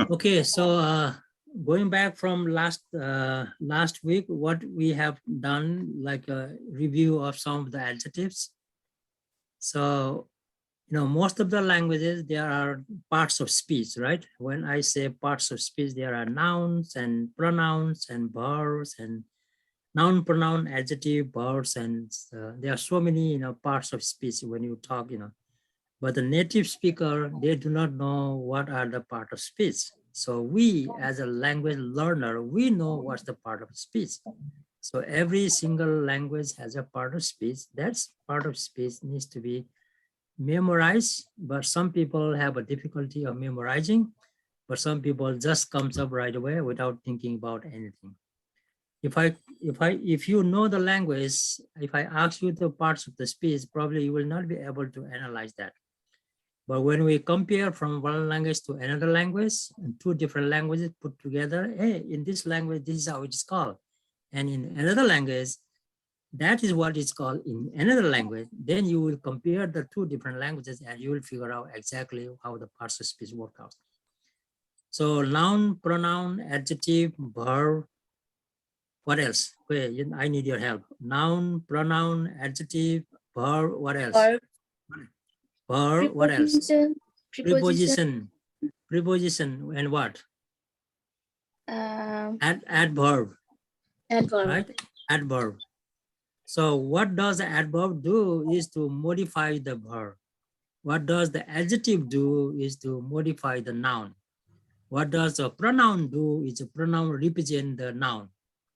Okay, so going back from last week, what we have done, like a review of some of the adjectives. So, most of the languages, there are parts of speech, right? When I say parts of speech, there are nouns and pronouns and verbs and noun, pronoun, adjective, verbs, and there are so many, parts of speech when you talk, But the native speaker, they do not know what are the part of speech. So we, as a language learner, we know what's the part of speech. So every single language has a part of speech. That part of speech needs to be memorized, but some people have a difficulty of memorizing, but some people just comes up right away without thinking about anything. If you know the language, if I ask you the parts of the speech, probably you will not be able to analyze that. But when we compare from one language to another language, and two different languages put together, hey, in this language, this is how it is called. And in another language, that is what it's called in another language. Then you will compare the two different languages and you will figure out exactly how the parts of speech work out. So noun, pronoun, adjective, verb, what else? Okay, I need your help. Noun, pronoun, adjective, verb, what else? Verb, what else? Preposition. Preposition and what? Adverb. Adverb. Right? Adverb. So what does the adverb do is to modify the verb. What does the adjective do is to modify the noun. What does the pronoun do is the pronoun represent the noun,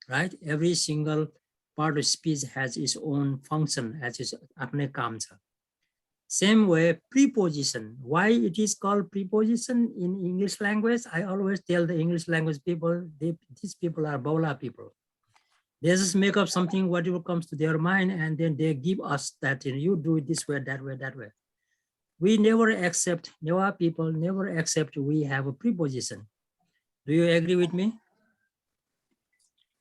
right? Every single part of speech has its own function as its apne kaam cha. Same way, preposition. Why it is called preposition in English language? I always tell the English language people, these people are Baula people. They just make up something, whatever comes to their mind, and then they give us that, you do it this way, that way, that way. We never accept, Newa people never accept we have a preposition. Do you agree with me?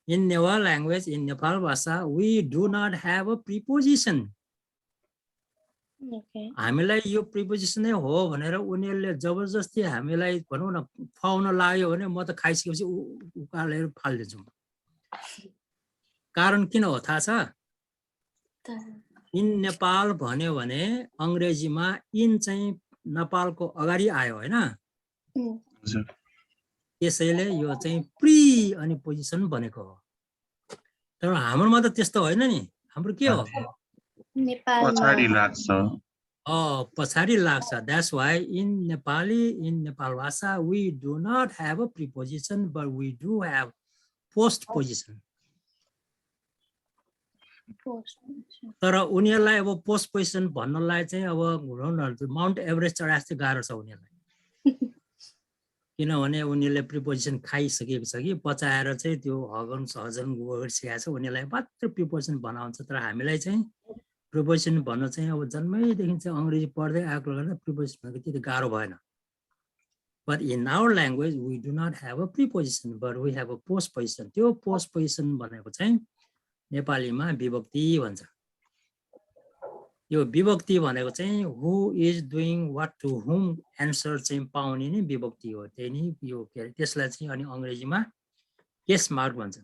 In Newa language, in Nepalbhasa, we do not have a preposition. हामीलाई यो preposition नै हो भनेर उनीहरूले जबरजस्ती हामीलाई भनौं न खुवाउन लाग्यो भने म त खाइसकेपछि उकालेर फाल्दिन्छु। कारण किन हो थाहा छ? इन नेपाल भन्यो भने अंग्रेजीमा इन चाहिँ नेपालको अगाडि आयो हैन? त्यसैले यो चाहिँ प्री अनि पोजिसन बनेको हो। तर हाम्रोमा त त्यस्तो होइन नि। हाम्रो के हो? पछाडी लाग्छ। पछाडी लाग्छ. That's why in Nepali, in Nepal Bhasa, we do not have a preposition, but we do have postposition. तर उनीहरुलाई अब postposition भन्नलाई चाहिँ अब माउन्ट एभरेस्ट चढाएपछि गाह्रो छ उनीहरुलाई। किनभने उनीहरुले प्रिपोजिसन खाइसकेको छ कि पचाएर चाहिँ त्यो हगन सहजन गोबर सिकाएको छ उनीहरुलाई मात्र प्रिपोजिसन बनाउँछ। तर हामीलाई चाहिँ प्रिपोजिसन भन्न चाहिँ अब जन्मैदेखि चाहिँ अंग्रेजी पढ्दै आएको गर्दा प्रिपोजिसन भनेको त्यति गाह्रो भएन। But in our language we do not have a preposition, but we have a postposition. त्यो postposition भनेको चाहिँ नेपालीमा विभक्ति भन्छ। यो विभक्ति भनेको चाहिँ who is doing what to whom answer चाहिँ पाउने नै विभक्ति हो। त्यही नि यो के अरे त्यसलाई चाहिँ अनि अंग्रेजीमा केस मार्क भन्छ।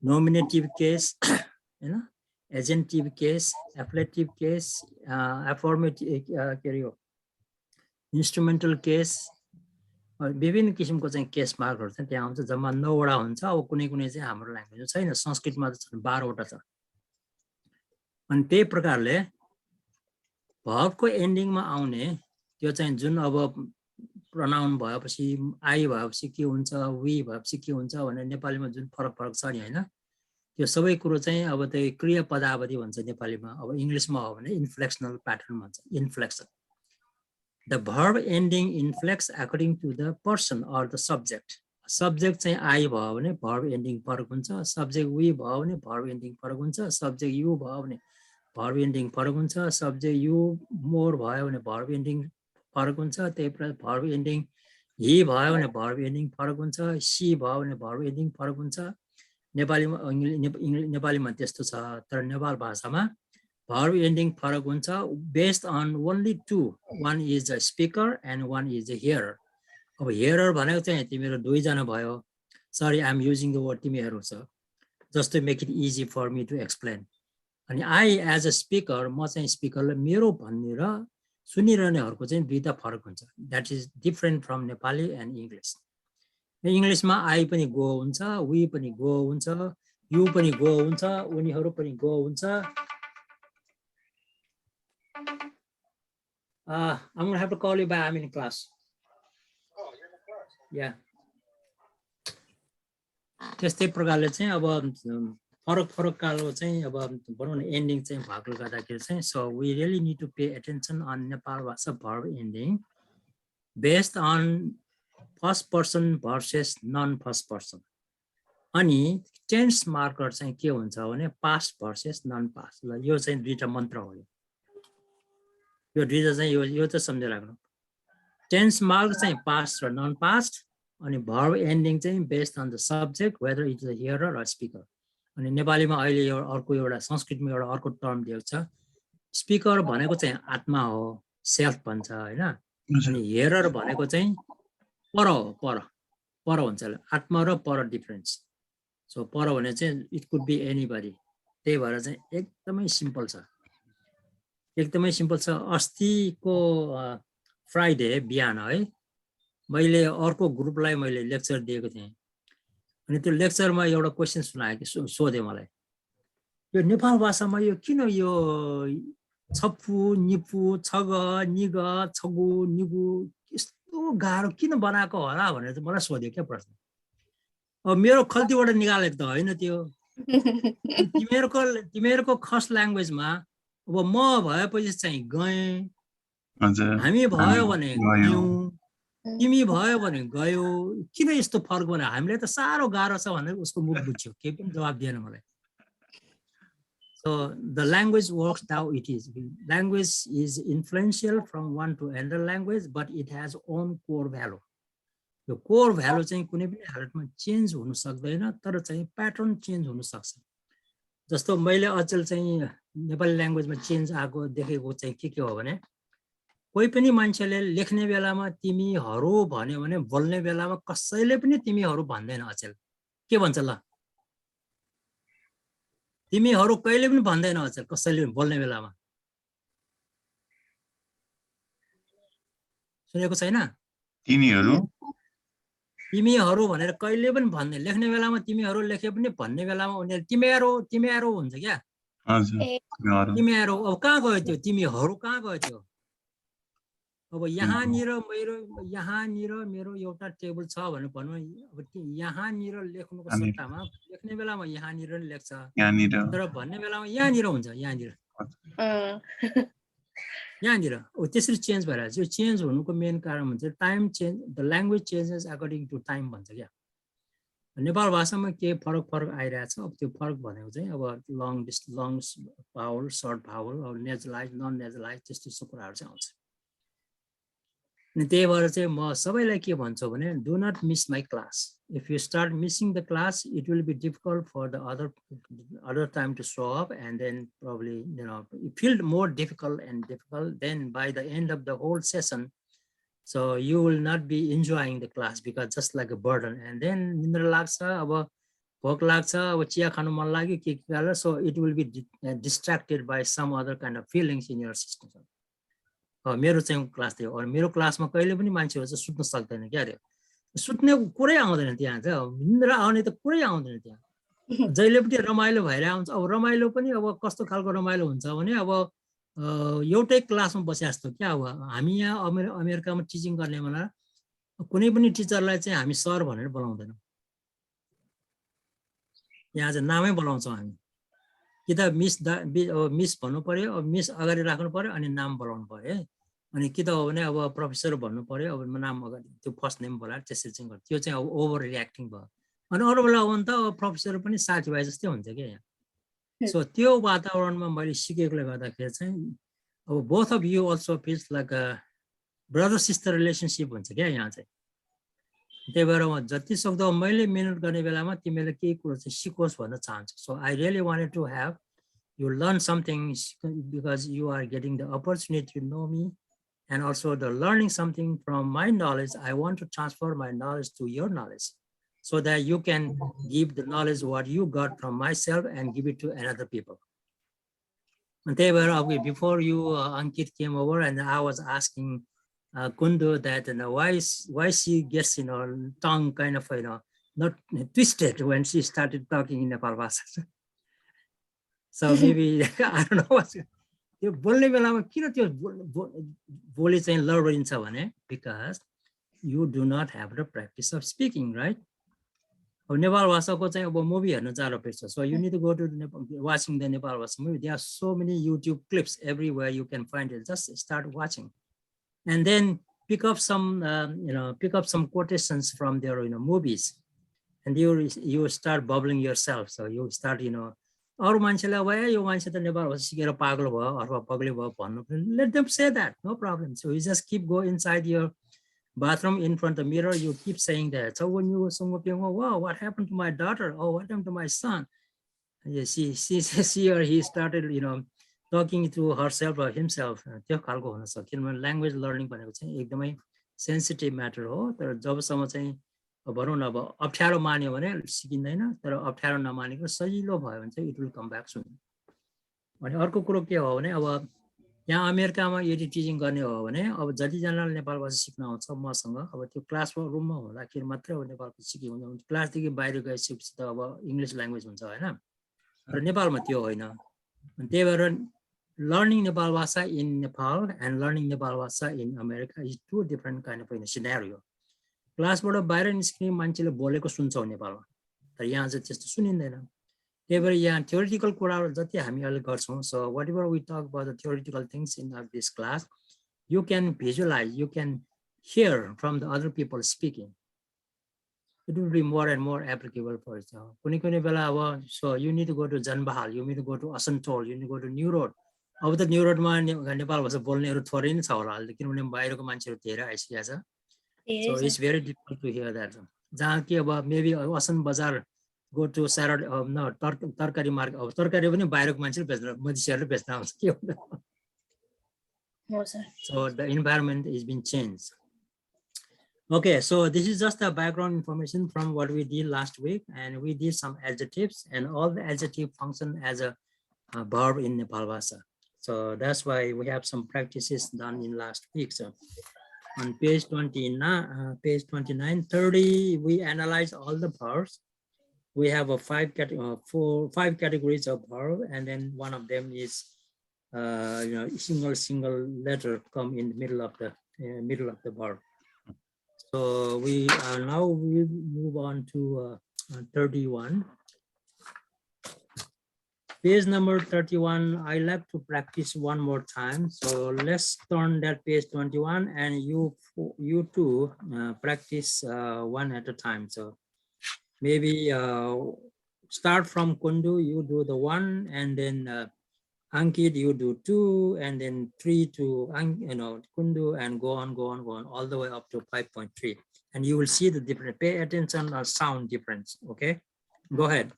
नोमिनेटिभ केस हैन, एजेन्टिभ केस, एप्लेटिभ केस, अफर्मेटिभ के अरे हो इन्स्ट्रुमेन्टल केस, विभिन्न किसिमको चाहिँ केस मार्कहरु चाहिँ त्यहाँ हुन्छ। जम्मा 9 वटा हुन्छ। अब कुनै कुनै चाहिँ हाम्रो ल्याङ्ग्वेजमा छैन, संस्कृतमा त छन् 12 वटा छ। अनि त्यही प्रकारले भर्बको एन्डिङमा आउने त्यो चाहिँ जुन अब प्रोनाउन भएपछि आई भएपछि के हुन्छ, वी भएपछि के हुन्छ भनेर नेपालीमा जुन फरक छ नि हैन, त्यो सबै कुरो चाहिँ अब त्यो क्रिया पदावधि भन्छ नेपालीमा। अब इंग्लिशमा हो भने इन्फ्लेक्सनल प्याटर्न भन्छ, inflection. The verb ending inflects according to the person or the subject. Subject चाहिँ I भयो भने verb ending फरक हुन्छ, subject we भयो भने verb ending फरक हुन्छ, subject you भयो भने verb ending फरक हुन्छ, subject you more भयो भने verb ending फरक हुन्छ, त्यही प्रकार verb ending he भयो भने verb ending फरक हुन्छ, she भयो भने verb ending फरक हुन्छ। नेपालीमा त्यस्तो छ। तर नेपाल भाषामा verb ending फरक हुन्छ based on only two. One is the speaker and one is the hearer. अब हेयर भनेको चाहिँ तिमीहरु दुईजना भयो sorry I'm using the word तिमीहरु छ just to make it easy for me to explain अनि I as a speaker म चाहिँ स्पिकरले मेरो भन्ने र सुनिरहनेहरुको चाहिँ दुईटा फरक हुन्छ that is different from Nepali and English इङ्ग्लिशमा I पनि go हुन्छ we पनि go हुन्छ you पनि go हुन्छ उनीहरु पनि go हुन्छ I'm going to have to call you back. I'm in class. Oh, you're in the class? Yeah. त्यस्तै प्रकारले चाहिँ अब फरक कालको चाहिँ अब भनौं न एन्डिङ चाहिँ भएको गर्दाखेरि चाहिँ so we really need to pay attention on Nepalbhasa verb ending based on first person versus non first person. अनि tense marker चाहिँ के हुन्छ भने past versus non past. ल यो चाहिँ दुईटा मन्त्र हो यो दुईटा चाहिँ यो त सम्झेर राख्नु टेन्स मार्क चाहिँ पास्ट र नन पास्ट अनि भर्ब एन्डिङ चाहिँ based on the subject whether it is a hearer or speaker अनि नेपालीमा अहिले यो अर्को एउटा संस्कृतमा एउटा अर्को टर्म दिएको छ स्पिकर भनेको चाहिँ आत्मा हो सेल्फ भन्छ हैन अनि हियरर भनेको चाहिँ पर हो पर हुन्छ आत्मा र पर डिफरेन्स सो पर भने चाहिँ इट कुड बी एनीबडी त्यही भएर चाहिँ एकदमै सिम्पल छ एकदमै सिम्पल छ अस्तिको फ्राइडे बिहान है मैले अर्को ग्रुपलाई मैले लेक्चर दिएको थिएँ अनि त्यो लेक्चरमा एउटा क्वेशन सुनाए कि सोधे मलाई यो नेपाल भाषामा यो किन यो छप्पु निपु छग निग छगु निगु यस्तो गाह्रो किन बनाएको होला भनेर चाहिँ मलाई सोध्यो के प्रश्न अब मेरो खल्तीबाट निकालेको त हैन त्यो तिमीहरुको खस ल्याङ्ग्वेजमा अब म भएपछि चाहिँ गए हामी भयो भने गयौ तिमी भयो भने गयो किन यस्तो फरक भने हामीले त सारो गाह्रो छ भनेर उसको मुख बुझ्यो के पनि जवाफ दिएन मलाई so the language works how it is language is influential from one to another language but it has own core value यो कोर भ्यालु चाहिँ कुनै पनि हालतमा चेन्ज हुन सक्दैन तर चाहिँ प्याटर्न चेन्ज हुन सक्छ जस्तो मैले अचेल चाहिँ नेपाली ल्याङ्ग्वेजमा चेन्ज आएको देखेको चाहिँ के हो भने कोही पनि मान्छेले लेख्ने बेलामा तिमीहरु भन्यो भने बोल्ने बेलामा कसैले पनि तिमीहरु भन्दैन अचेल के भन्छ ल तिमीहरु कहिले पनि भन्दैन अचेल कसैले बोल्ने बेलामा सुनेको छैन तिमीहरु भनेर कहिले पनि भन्दैन लेख्ने बेलामा तिमीहरु लेखे पनि भन्ने बेलामा उनीहरु तिमीहरु हुन्छ क्या हजुर तिमीहरु अब कहाँ गयो त्यो तिमीहरु कहाँ गयो त्यो अब यहाँनिर मेरो एउटा टेबल छ भने भन्नु अब यहाँनिर लेख्नुको सट्टामा लेख्ने बेलामा यहाँनिर लेख्छ तर भन्ने बेलामा यहाँनिर हुन्छ यहाँनिर त्यसरी चेन्ज भइरहेछ यो चेन्ज हुनुको मेन कारण भन्छ time change the language changes according to time भन्छ क्या नेपाल भाषामा के फरक आइरहेछ अब त्यो फरक भनेको चाहिँ अब लङ भावल सर्ट भावल अब नेजलाइज नन नेजलाइज त्यस्तो कुराहरू चाहिँ आउँछ अनि त्यही भएर चाहिँ म सबैलाई के भन्छु भने do not miss my class if you start missing the class it will be difficult for the other time to show up and then probably you know it feel more difficult than by the end of the whole session so you will not be enjoying the class because just like a burden and then निन्द्रा लाग्छ अब भोक लाग्छ अब चिया खानु मन लाग्यो के गरेर so it will be distracted by some other kind of feelings in your system मेरो चाहिँ क्लास थियो अनि मेरो क्लासमा कहिले पनि मान्छेहरु चाहिँ सुत्न सक्दैन क्या रे सुत्ने कुरै आउँदैन त्यहाँ चाहिँ निन्द्रा आउने त कुरै आउँदैन त्यहाँ जहिले पनि रमाइलो भइरहेको हुन्छ अब रमाइलो पनि अब कस्तो खालको रमाइलो हुन्छ भने अब एउटै क्लासमा बसे जस्तो क्या अब हामी यहाँ अमेरिकामा टिचिङ गर्ने बेला कुनै पनि टिचरलाई चाहिँ हामी सर भनेर बोलाउँदैनौँ यहाँ चाहिँ नामै बोलाउँछौँ हामी कि त मिस भन्नु पर्यो अब मिस अगाडि राख्नु पर्यो अनि नाम बोलाउनु पर्यो है अनि कि त हो भने अब प्रोफेसर भन्नु पर्यो अब नाम अगाडि त्यो फर्स्ट नेम बोलाएर त्यसरी चाहिँ गर्छ त्यो चाहिँ अब ओभर रियाक्टिङ भयो अनि अरू बेला हो भने त अब प्रोफेसर पनि साथीभाइ जस्तै हुन्छ क्या यहाँ सो त्यो वातावरणमा मैले सिकेकोले गर्दाखेरि चाहिँ अब both of you also feels like a brother sister relationship हुन्छ क्या यहाँ चाहिँ त्यही भएर म जति सक्दो मैले मिहिनेत गर्ने बेलामा तिमीले केही कुरो चाहिँ सिकोस् भन्न चाहन्छु so I really wanted to have you learn something because you are getting the opportunity to know me and also the learning something from my knowledge. I want to transfer my knowledge to your knowledge so that you can give the knowledge what you got from myself and give it to another people. And they were, okay, before you, Ankit came over, and I was asking Kundu that, why she gets, tongue kind of, not twisted when she started talking in Nepalbhasa. So maybe, I don't know what's, त्यो बोल्ने बेलामा किन त्यो बोली चाहिँ लडिन्छ भने because you do not have the practice of speaking, right? अब नेपाल भाषाको चाहिँ अब मुभी हेर्न जानु पर्छ. So you need to go to watching the Nepal Bhasa movie. There are so many YouTube clips everywhere you can find it. Just start watching, and then pick up some quotations from their movies, and you start bubbling yourself. So you start अरू मान्छेलाई भयो यो मान्छे त नेपाल भाषा सिकेर पागल भयो अथवा पगली भयो भन्नु, let them say that, no problem. So you just keep go inside your bathroom in front of the mirror, you keep saying that. So when you wow, what happened to my daughter? Oh, what happened to my son? She or he started talking to herself or himself. त्यो खालको हुन सक्छ किनभने language learning भनेको चाहिँ एकदमै sensitive matter हो. तर जबसम्म चाहिँ भनौँ न अब अप्ठ्यारो मान्यो भने सिकिँदैन, तर अप्ठ्यारो नमानेको सजिलो भयो भने चाहिँ इट विल कम ब्याक सुन. अनि अर्को कुरो के हो भने अब यहाँ अमेरिकामा यदि टिचिङ गर्ने हो भने अब जतिजनाले नेपाल भाषा सिक्न आउँछ मसँग, अब त्यो क्लास रुममा हुँदाखेरि मात्रै अब नेपाल सिके हुन्छ. क्लासदेखि बाहिर गएपछि त अब इङ्ग्लिस ल्याङ्ग्वेज हुन्छ होइन, तर नेपालमा त्यो होइन. अनि त्यही भएर learning Nepal Bhasa in Nepal and learning Nepal Bhasa in America is two different kind of scenario. क्लासबाट बाहिर निस्किने मान्छेले बोलेको सुन्छौँ नेपालमा, तर यहाँ चाहिँ त्यस्तो सुनिँदैन. त्यही भएर यहाँ theoretical कुराहरू जति हामी अहिले गर्छौँ, so whatever we talk about the theoretical things in this class, you can visualize, you can hear from the other people speaking. It will be more and more applicable for itself. कुनै बेला अब so you need to go to Janbahal, you need to go to Asantol, you need to go to New Road. अब त new रोडमा नेपाल भाषा बोल्नेहरू थोरै नै छ होला अहिले, किनभने बाहिरको मान्छेहरू धेरै आइसकेको छ. So it's very difficult to hear that. जहाँ कि अब maybe असन बजार go to Saturday, no, तरकारी मार्केट, अब तरकारी पनि बाहिरको मान्छेले बेच्न, मधेसीहरूले बेच्न आउँछ के हुन्छ. So the environment is being changed. Okay, so this is just a background information from what we did last week, and we did some adjectives, and all the adjectives function as a verb in Nepal Bhasa. So that's why we have some practices done in last week. So on page 29, 30, we analyze all the verbs. We have a five categories of verb, and then one of them is single letter come in the middle of the verb. So we now we move on to 31. Page number 31, I like to practice one more time. So let's turn that page 21, and you two practice one at a time. So maybe start from Kundu, you do the one, and then Ankit, you do two, and then 3 to Kundu, and go on all the way up to 5.3. And you will see the difference. Pay attention on sound difference. Okay, go ahead.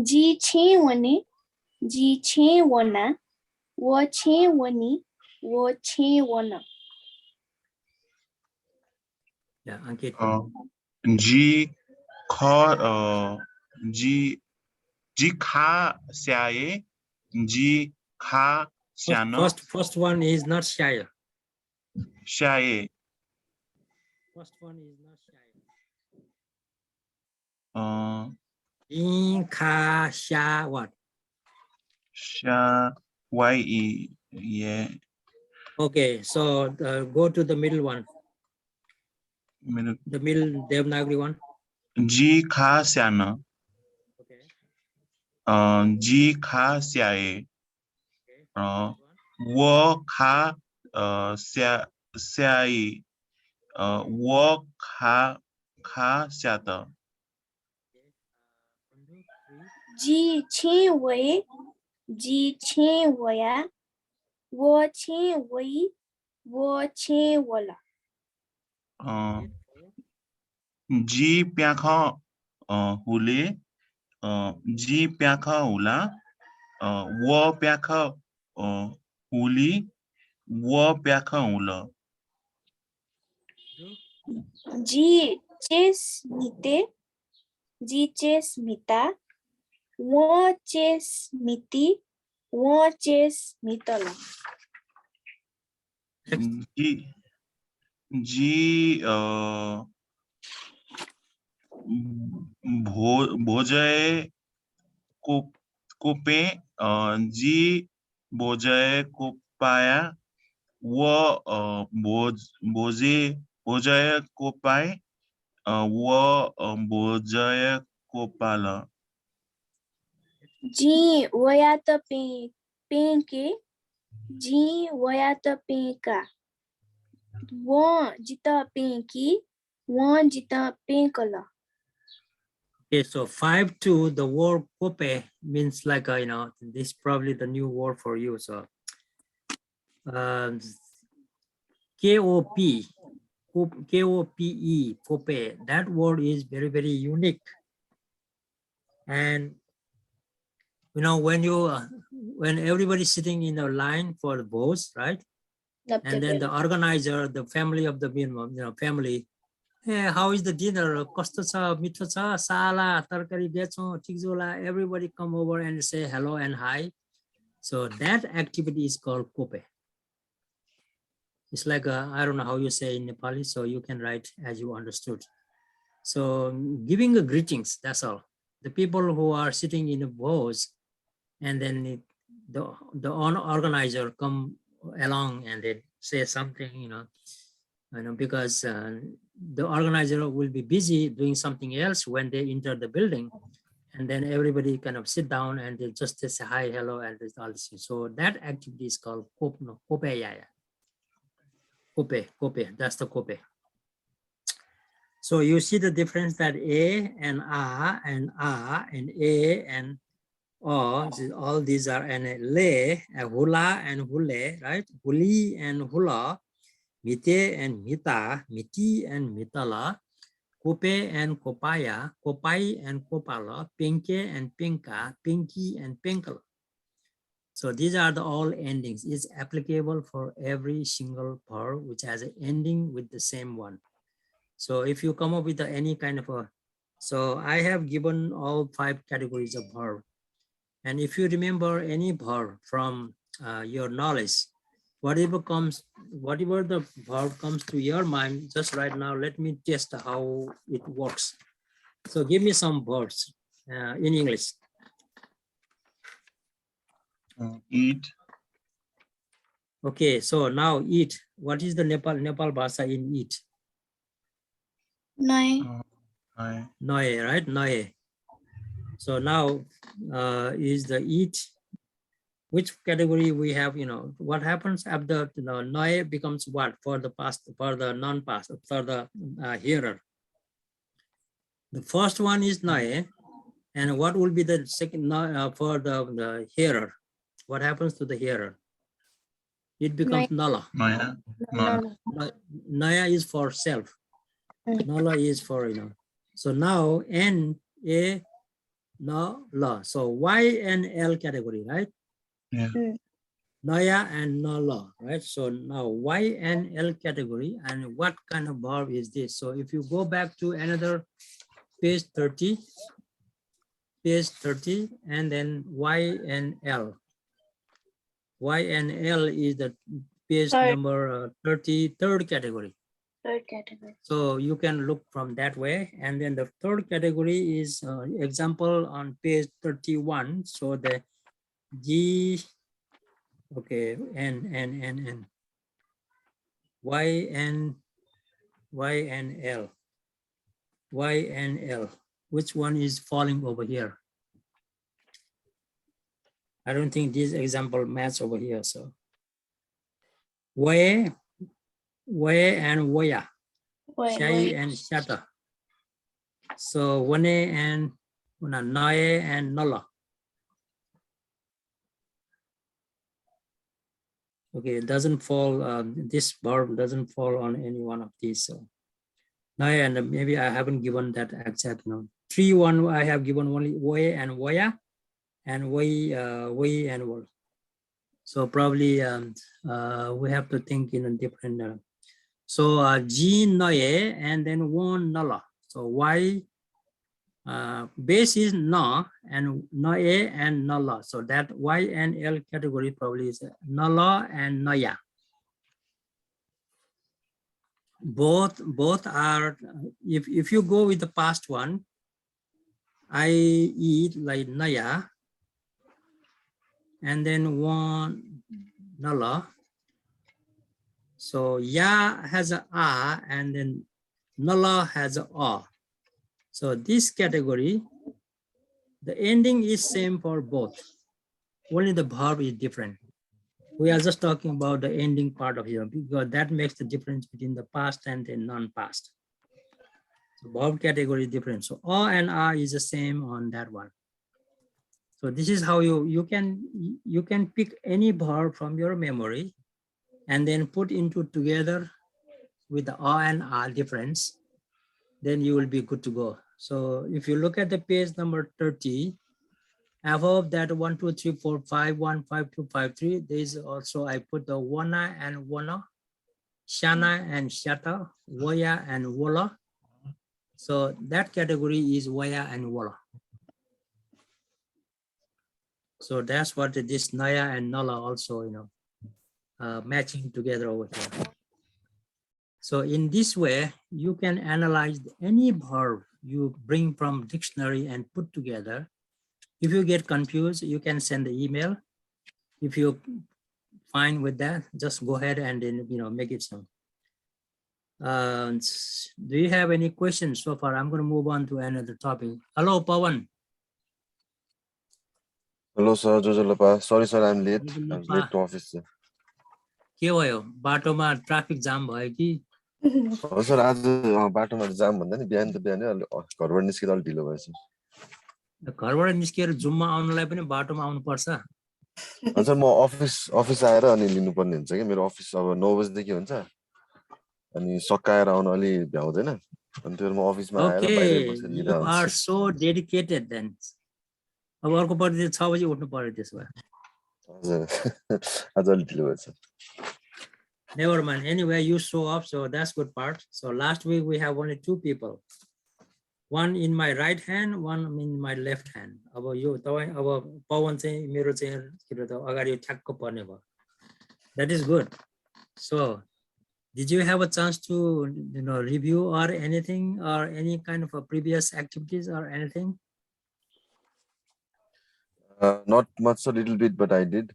Ji che wani, ji che wana, wo che wani, wo che wana. Yeah, Ankit. Ji kha ji kha syae, ji kha syano. First one is not shy. Syae. First one is not shy. Kha sha what? Sha ye. Yeah. Okay, so go to the middle one. Middle. The middle Devanagari one. Ji kha syano. Okay. Ji kha syae. Okay. Wo kha syae. Wo kha syata. Ji che wei, ji che waya, wo che wei, wo che wala. Ji pyakha hule, ji pyakha hula, wo pyakha huli, wo pyakha ula. Ji ches mite. Ji ches mita. Wo ches miti. Wo ches mitala. जी भोजय कोपे जी भोजय कोपाया वो भोजय कोपाय वो भोजय कोपाला. Ji wayata penke. Ji wayata penka. Wo jita penki. Wo jita penkala. Okay, so 5-2, the word kope means like, this is probably the new word for you. So K-O-P, K-O-P-E, kope, that word is very, very unique. And, when everybody's sitting in a line for the votes, right? And then the organizer, the family of the family, hey, how is the dinner? Kosto cha, mitho cha, sala, tarkari becho, tikzola, everybody come over and say hello and hi. So that activity is called kope. It's like, I don't know how you say in Nepali, so you can write as you understood. So giving a greetings, that's all. The people who are sitting in a bows, and then the organizer come along and they say something, because the organizer will be busy doing something else when they enter the building, and then everybody kind of sit down and they just say hi, hello, and all this. So that activity is called kope. Kope, that's the kope. So you see the difference that A and A and A and O, all these are, and le, hula and hule, right? Huli and hula, mite and mita, miti and mitala, kope and kopaya, kopai and kopala, penke and penka, pinki and penkala. So these are the all endings. It's applicable for every single verb which has an ending with the same one. So if you come up with any kind of so I have given all 5 categories of verb. And if you remember any verb from your knowledge, whatever the verb comes to your mind, just right now, let me test how it works. So give me some verbs in English. Eat. Okay, so now eat. What is the Nepalbhasa in eat? Nai. Noe, right? Noe. So now is the eat. Which category we have, what happens after, noe becomes what for the past, for the non-past, for the hearer. The first one is noe, and what will be the second for the hearer? What happens to the hearer? It becomes nala. Naya is for self. Nala is for, So now N, A, no, la. So Y and L category, right? Yeah. Naya and Nala, right? So now Y and L category, and what kind of verb is this? So if you go back to another page 30, and then Y and L. Y and L is the page number 33rd category. Third category. So you can look from that way. And then the third category is example on page 31. So the G, okay, N. Y and L. Y and L. Which one is falling over here? I don't think this example match over here. So Way and Waya. Shai and Shata. So Wane and Nae and Nala. Okay, it doesn't fall, this verb doesn't fall on any one of these. So Nae, and maybe I haven't given that exact, 3-1 I have given only Way and Waya, and Way and Wol. So probably we have to think in a different. So G noye and then one nala. So Y base is na and noye and nala. So that Y and L category probably is nala and naya. Both are, if you go with the past one, I eat like naya, and then one nala. So ya has a and then nala has a a. So this category, the ending is same for both. Only the verb is different. We are just talking about the ending part of here because that makes the difference between the past and the non-past. So verb category is different. So a and a is the same on that one. So this is how you can pick any verb from your memory and then put into together with the a and a difference, then you will be good to go. So if you look at the page number 30, above that 1, 2, 3, 4, 5, 1, 5, 2, 5, 3, there is also I put the wana and wana, shana and shata, waya and wala. So that category is waya and wala. So that's what this naya and nala also, matching together over here. So in this way, you can analyze any verb you bring from dictionary and put together. If you get confused, you can send the email. If you're fine with that, just go ahead and then make it some. Do you have any questions so far? I'm going to move on to another topic. Hello, Pawan. Hello, sir. Jojo. Sorry, sir, I'm late. I'm late to office. के भयो बाटोमा traffic jam भयो कि हो sir आज बाटोमा जाम भन्दा नि बिहान त बिहानै घरबाट निस्किँदा अलि ढिलो भएछ घरबाट निस्केर जुममा आउनलाई पनि बाटोमा आउनु पर्छ सर म अफिस आएर अनि लिनु पर्ने हुन्छ के मेरो अफिस अब 9 बजे देखि हुन्छ अनि सकाएर आउन अलि भ्याउँदैन अनि त्यो म अफिसमा आएर बाहिर बसेर लिएर आउँछु You are so dedicated then. अब अर्को पटि 6 बजे उठ्नु पर्यो त्यसो भए हजुर आज अलि ढिलो भएछ Never mind. Anyway, you show up, so that's good part. So last week we have only 2 people. One in my right hand, one in my left hand. अब यो तपाईं अब पवन चाहिँ मेरो चाहिँ के त अगाडि ठ्याक्क पर्ने भयो. That is good. So did you have a chance to review or anything or any kind of a previous activities or anything? Not much, a little bit, but I did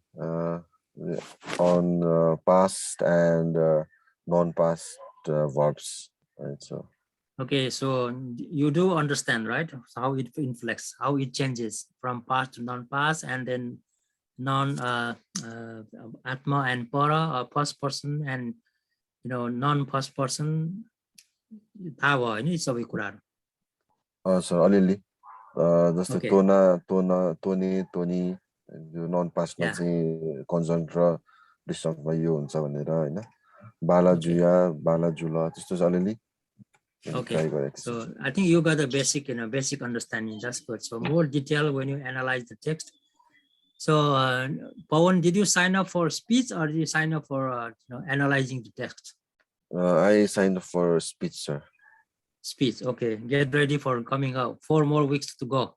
on past and non-past verbs, right? So okay, so you do understand, right? How it inflects, how it changes from past to non-past, and then atma and para, or first person and non-first person. थाहा भयो नि सबै कुराहरु sir अलिअलि जस्तै तोना तोना तोनी तोनी यो नन पास्टमा चाहिँ कन्जन्ट र डिस्टन्समा यो हुन्छ भनेर हैन बाला जुया बाला जुला त्यस्तो चाहिँ अलिअलि okay so I think you got the basic basic understanding. That's good. So more detail when you analyze the text. So Pawan, did you sign up for speech or did you sign up for analyzing the text? I signed up for speech, sir. Speech. Okay, get ready for coming out. 4 more weeks to go.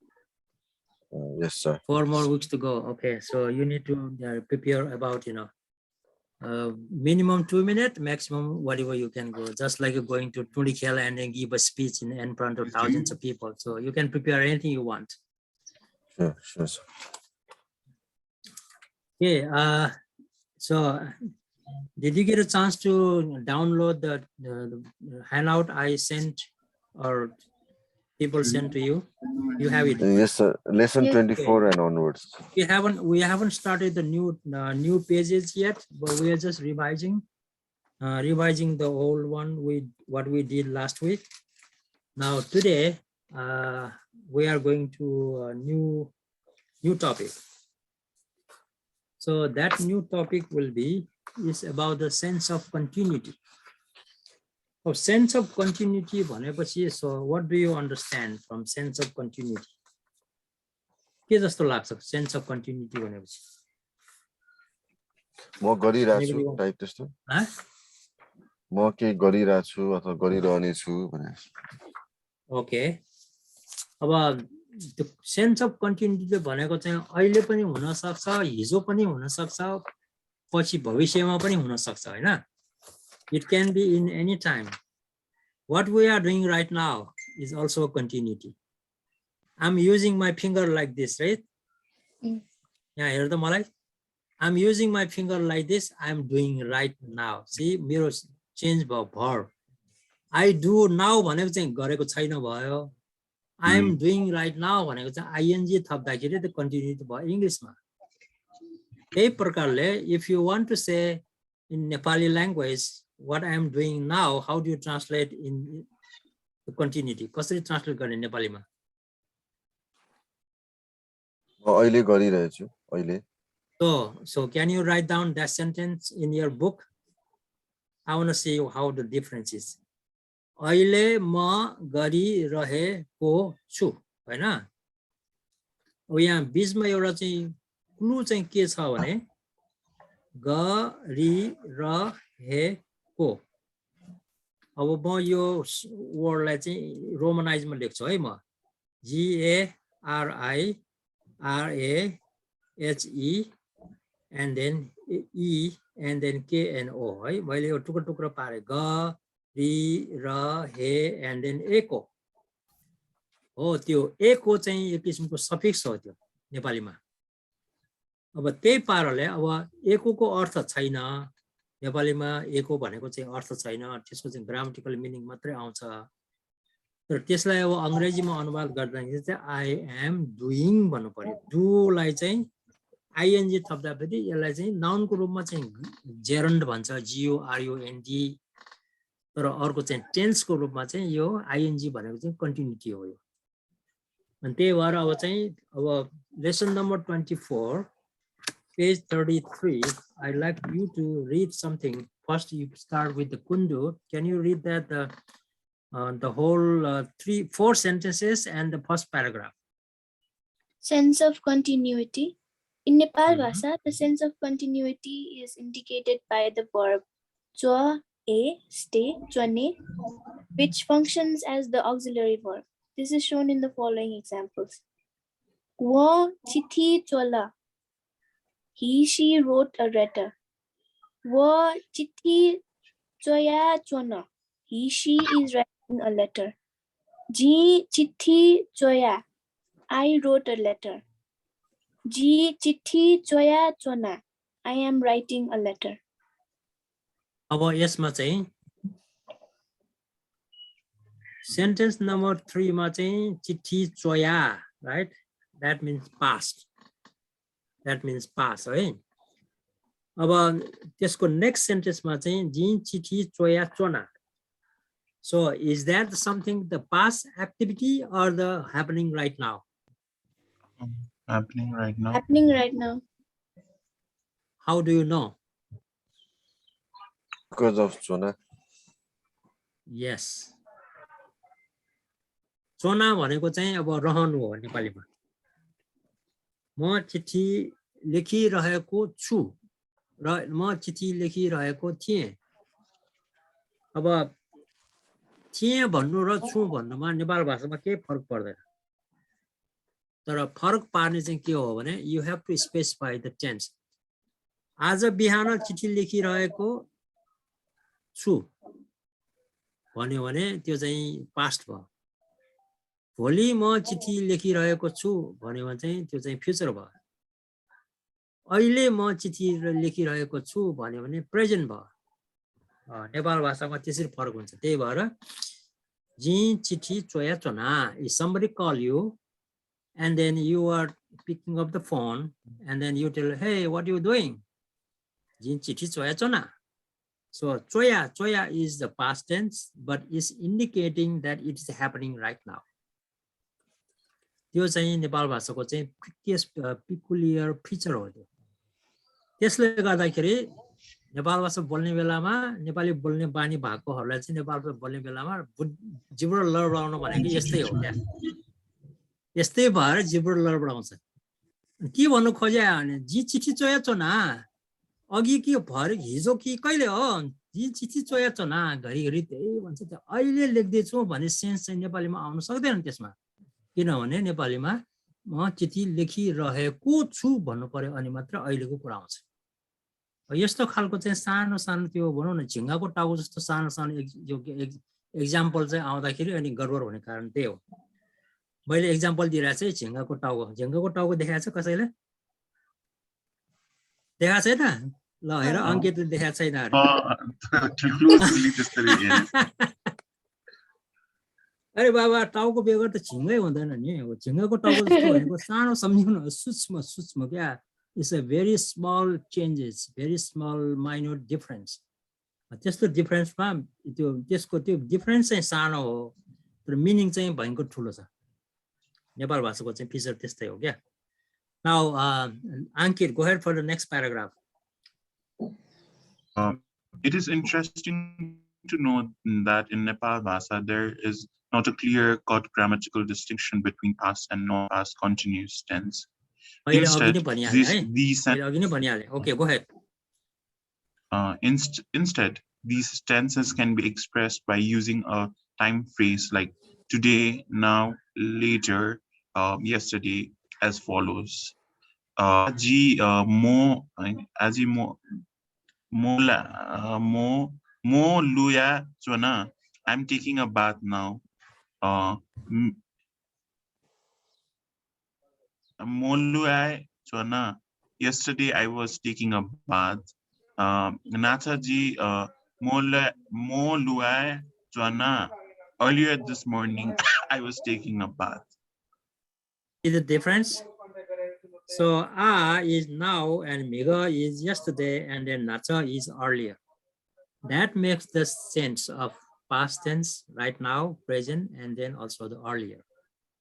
Yes, sir. 4 more weeks to go. Okay, so you need to prepare about minimum 2 minutes, maximum whatever you can go. Just like you're going to Tulikhel and then give a speech in front of thousands of people. So you can prepare anything you want. Sure, sure, sir. Okay. So did you get a chance to download the handout I sent or people sent to you? You have it. Yes, sir. Lesson 24 and onwards. We haven't started the new pages yet, but we are just revising the old one with what we did last week. Now today we are going to a new topic. So that new topic is about the sense of continuity. Of sense of continuity, so what do you understand from sense of continuity? के जस्तो लाग्छ sense of continuity भनेपछि? म गरिरहेको छु type त्यस्तो म के गरिरहेको छु अथवा गरिरहने छु भने ओके अब the sense of continuity भनेको चाहिँ अहिले पनि हुन सक्छ हिजो पनि हुन सक्छ पछि भविष्यमा पनि हुन सक्छ हैन it can be in any time what we are doing right now is also a continuity I'm using my finger like this right यहाँ हेर त मलाई I'm using my finger like this I'm doing right now see मेरो change भयो verb I do now भनेको चाहिँ गरेको छैन भयो I am doing right now भनेको चाहिँ ing थप्दाखेरि त continuity भयो इंग्लिशमा त्यही प्रकारले if you want to say in Nepali language what I am doing now how do you translate in the continuity कसरी translate गर्ने नेपालीमा म अहिले गरिरहेको छु अहिले so can you write down that sentence in your book I want to see how the difference is अहिले म गरिरहेको छु हैन अब यहाँ बीचमा एउटा चाहिँ क्लु चाहिँ के छ भने गरिरहेको अब म यो वर्डलाई चाहिँ रोमनाइजमा लेख्छु है म GARIRAHE and then E and then KNO है मैले यो टुक्रो टुक्रो पारे गरिरहे and then एको हो त्यो एको चाहिँ एक किसिमको सफिक्स हो त्यो नेपालीमा अब त्यही पाराले अब एकोको अर्थ छैन नेपालीमा एको भनेको चाहिँ अर्थ छैन त्यसको चाहिँ ग्रामेटिकल मिनिङ मात्रै आउँछ तर त्यसलाई अब अंग्रेजीमा अनुवाद गर्दाखेरि चाहिँ आई एम डुइङ भन्नु पर्यो डु लाई चाहिँ आईएनजी थप्दाखेरि यसलाई चाहिँ नाउनको रूपमा चाहिँ जेरन्ड भन्छ GURUND तर अर्को चाहिँ टेन्सको रूपमा चाहिँ यो आईएनजी भनेको चाहिँ कन्टिन्युटी हो यो अनि त्यही भएर अब चाहिँ अब lesson number 24 page 33 I'd like you to read something first you start with the kundu can you read that the whole 4 sentences and the first paragraph Sense of continuity. In Nepalbhasa, the sense of continuity is indicated by the verb chwa e stay chwane which functions as the auxiliary verb. This is shown in the following examples. Wa chithi chola. He, she wrote a letter. Wa chithi choya chona. He, she is writing a letter. Ji chithi choya. I wrote a letter. Ji chithi choya chona. I am writing a letter. अब यसमा चाहिँ sentence number 3 मा चाहिँ चिठी चोया right that means past है अब त्यसको next sentence मा चाहिँ जी चिठी चोया चोना so is that something the past activity or the happening right now Happening right now. Happening right now. how do you know because of Chona yes चोना भनेको चाहिँ अब रहनु हो नेपालीमा म चिठी लेखिरहेको छु र म चिठी लेखिरहेको थिएँ अब थिएँ भन्नु र छु भन्नुमा नेपाल भाषामा केही फरक पर्दैन तर फरक पार्ने चाहिँ के हो भने you have to specify the tense आज बिहान चिठी लेखिरहेको छु भन्यो भने त्यो चाहिँ पास्ट भयो भोलि म चिठी लेखिरहेको छु भन्यो भने चाहिँ त्यो चाहिँ फ्युचर भयो अहिले म चिठी लेखिरहेको छु भन्यो भने प्रेजेन्ट भयो नेपाल भाषामा त्यसरी फरक हुन्छ त्यही भएर जी चिठी चोया चोना if somebody call you and then you are picking up the phone and then you tell hey what are you doing जी चिठी चोया चोना so choya is the past tense but is indicating that it is happening right now त्यो चाहिँ नेपाल भाषाको चाहिँ peculiar feature हो त्यो त्यसले गर्दाखेरि नेपाल भाषा बोल्ने बेलामा नेपाली बोल्ने बानी भएकोहरुलाई चाहिँ नेपाल भाषा बोल्ने बेलामा जिब्रो लडबडाउन भनेको यस्तै हो क्या यस्तै भएर जिब्रो लडबडाउँछ के भन्नु खोज्या भने जी चिठी चोया चोना अघि के भरे हिजो कि कहिले हो जी चिठी चोया चना घरिघरि त्यही भन्छ त्यो अहिले लेख्दैछु भन्ने सेन्स चाहिँ नेपालीमा आउन सक्दैन त्यसमा किनभने नेपालीमा म चिठी लेखिरहेको छु भन्नु पर्यो अनि मात्र अहिलेको कुरा आउँछ यस्तो खालको चाहिँ सानो सानो त्यो भनौँ न झिङ्गाको टाउको जस्तो सानो सानो एक्जाम्पल चाहिँ आउँदाखेरि अनि गडबड हुने कारण त्यही हो मैले एक्जाम्पल दिइरहेको छु झिङ्गाको टाउको देखाएको छ कसैले देखाएको छैन ल हेर अङ्कितले देखाएको छैन अरे बाबा टाउको बेगर त झिङ्गै हुँदैन नि झिङ्गाको टाउको जस्तो भनेको सानो सम्झिनु सूक्ष्म सूक्ष्म क्या it's a very small changes very small minute difference त्यस्तो डिफरेन्समा त्यसको त्यो डिफरेन्स चाहिँ सानो हो तर मिनिङ चाहिँ भयङ्कर ठुलो छ नेपाल भाषाको चाहिँ फिचर त्यस्तै हो क्या now Ankit, go ahead for the next paragraph. It is interesting to note that in Nepal Bhasa there is not a clear-cut grammatical distinction between past and non-past continuous tense. Instead, okay, go ahead. Instead, these tenses can be expressed by using a time phrase like today, now, later, yesterday, as follows. Aji mo luya chona. I'm taking a bath now. Mo luya chona. Yesterday I was taking a bath. Nataji mo luya chona. Earlier this morning I was taking a bath. See the difference? So A is now and Miga is yesterday and then Nacha is earlier. That makes the sense of past tense, right now, present, and then also the earlier.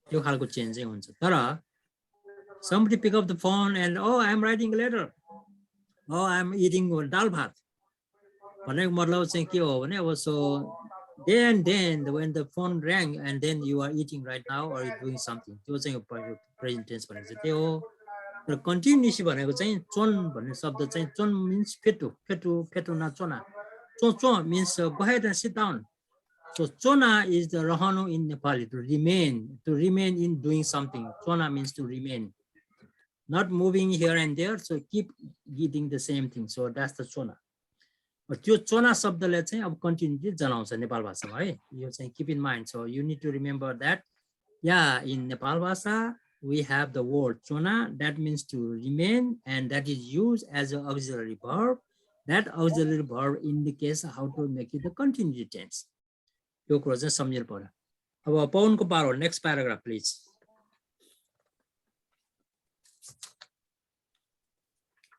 त्यो खालको change चाहिँ हुन्छ तर somebody pick up the phone and oh I'm writing a letter, oh I'm eating dal bhat भनेको मतलब चाहिँ के हो भने अब so then when the phone rang and then you are eating right now or you're doing something त्यो चाहिँ present tense भनेको चाहिँ त्यो हो र continuous भनेको चाहिँ चोन भन्ने शब्द चाहिँ चोन means fetu na chona cho means go ahead and sit down. So chona is the rahanu in Nepali, to remain in doing something. Chona means to remain, not moving here and there. So keep eating the same thing. So that's the chona. But त्यो chona शब्दले चाहिँ अब continuity जनाउँछ नेपाल भाषामा है यो चाहिँ keep in mind. So you need to remember that yeah, in Nepal Bhasa we have the word chona that means to remain and that is used as an auxiliary verb. That auxiliary verb indicates how to make it the continuity tense. यो कुरा चाहिँ सम्झिनु पर्यो अब पवनको पारो next paragraph please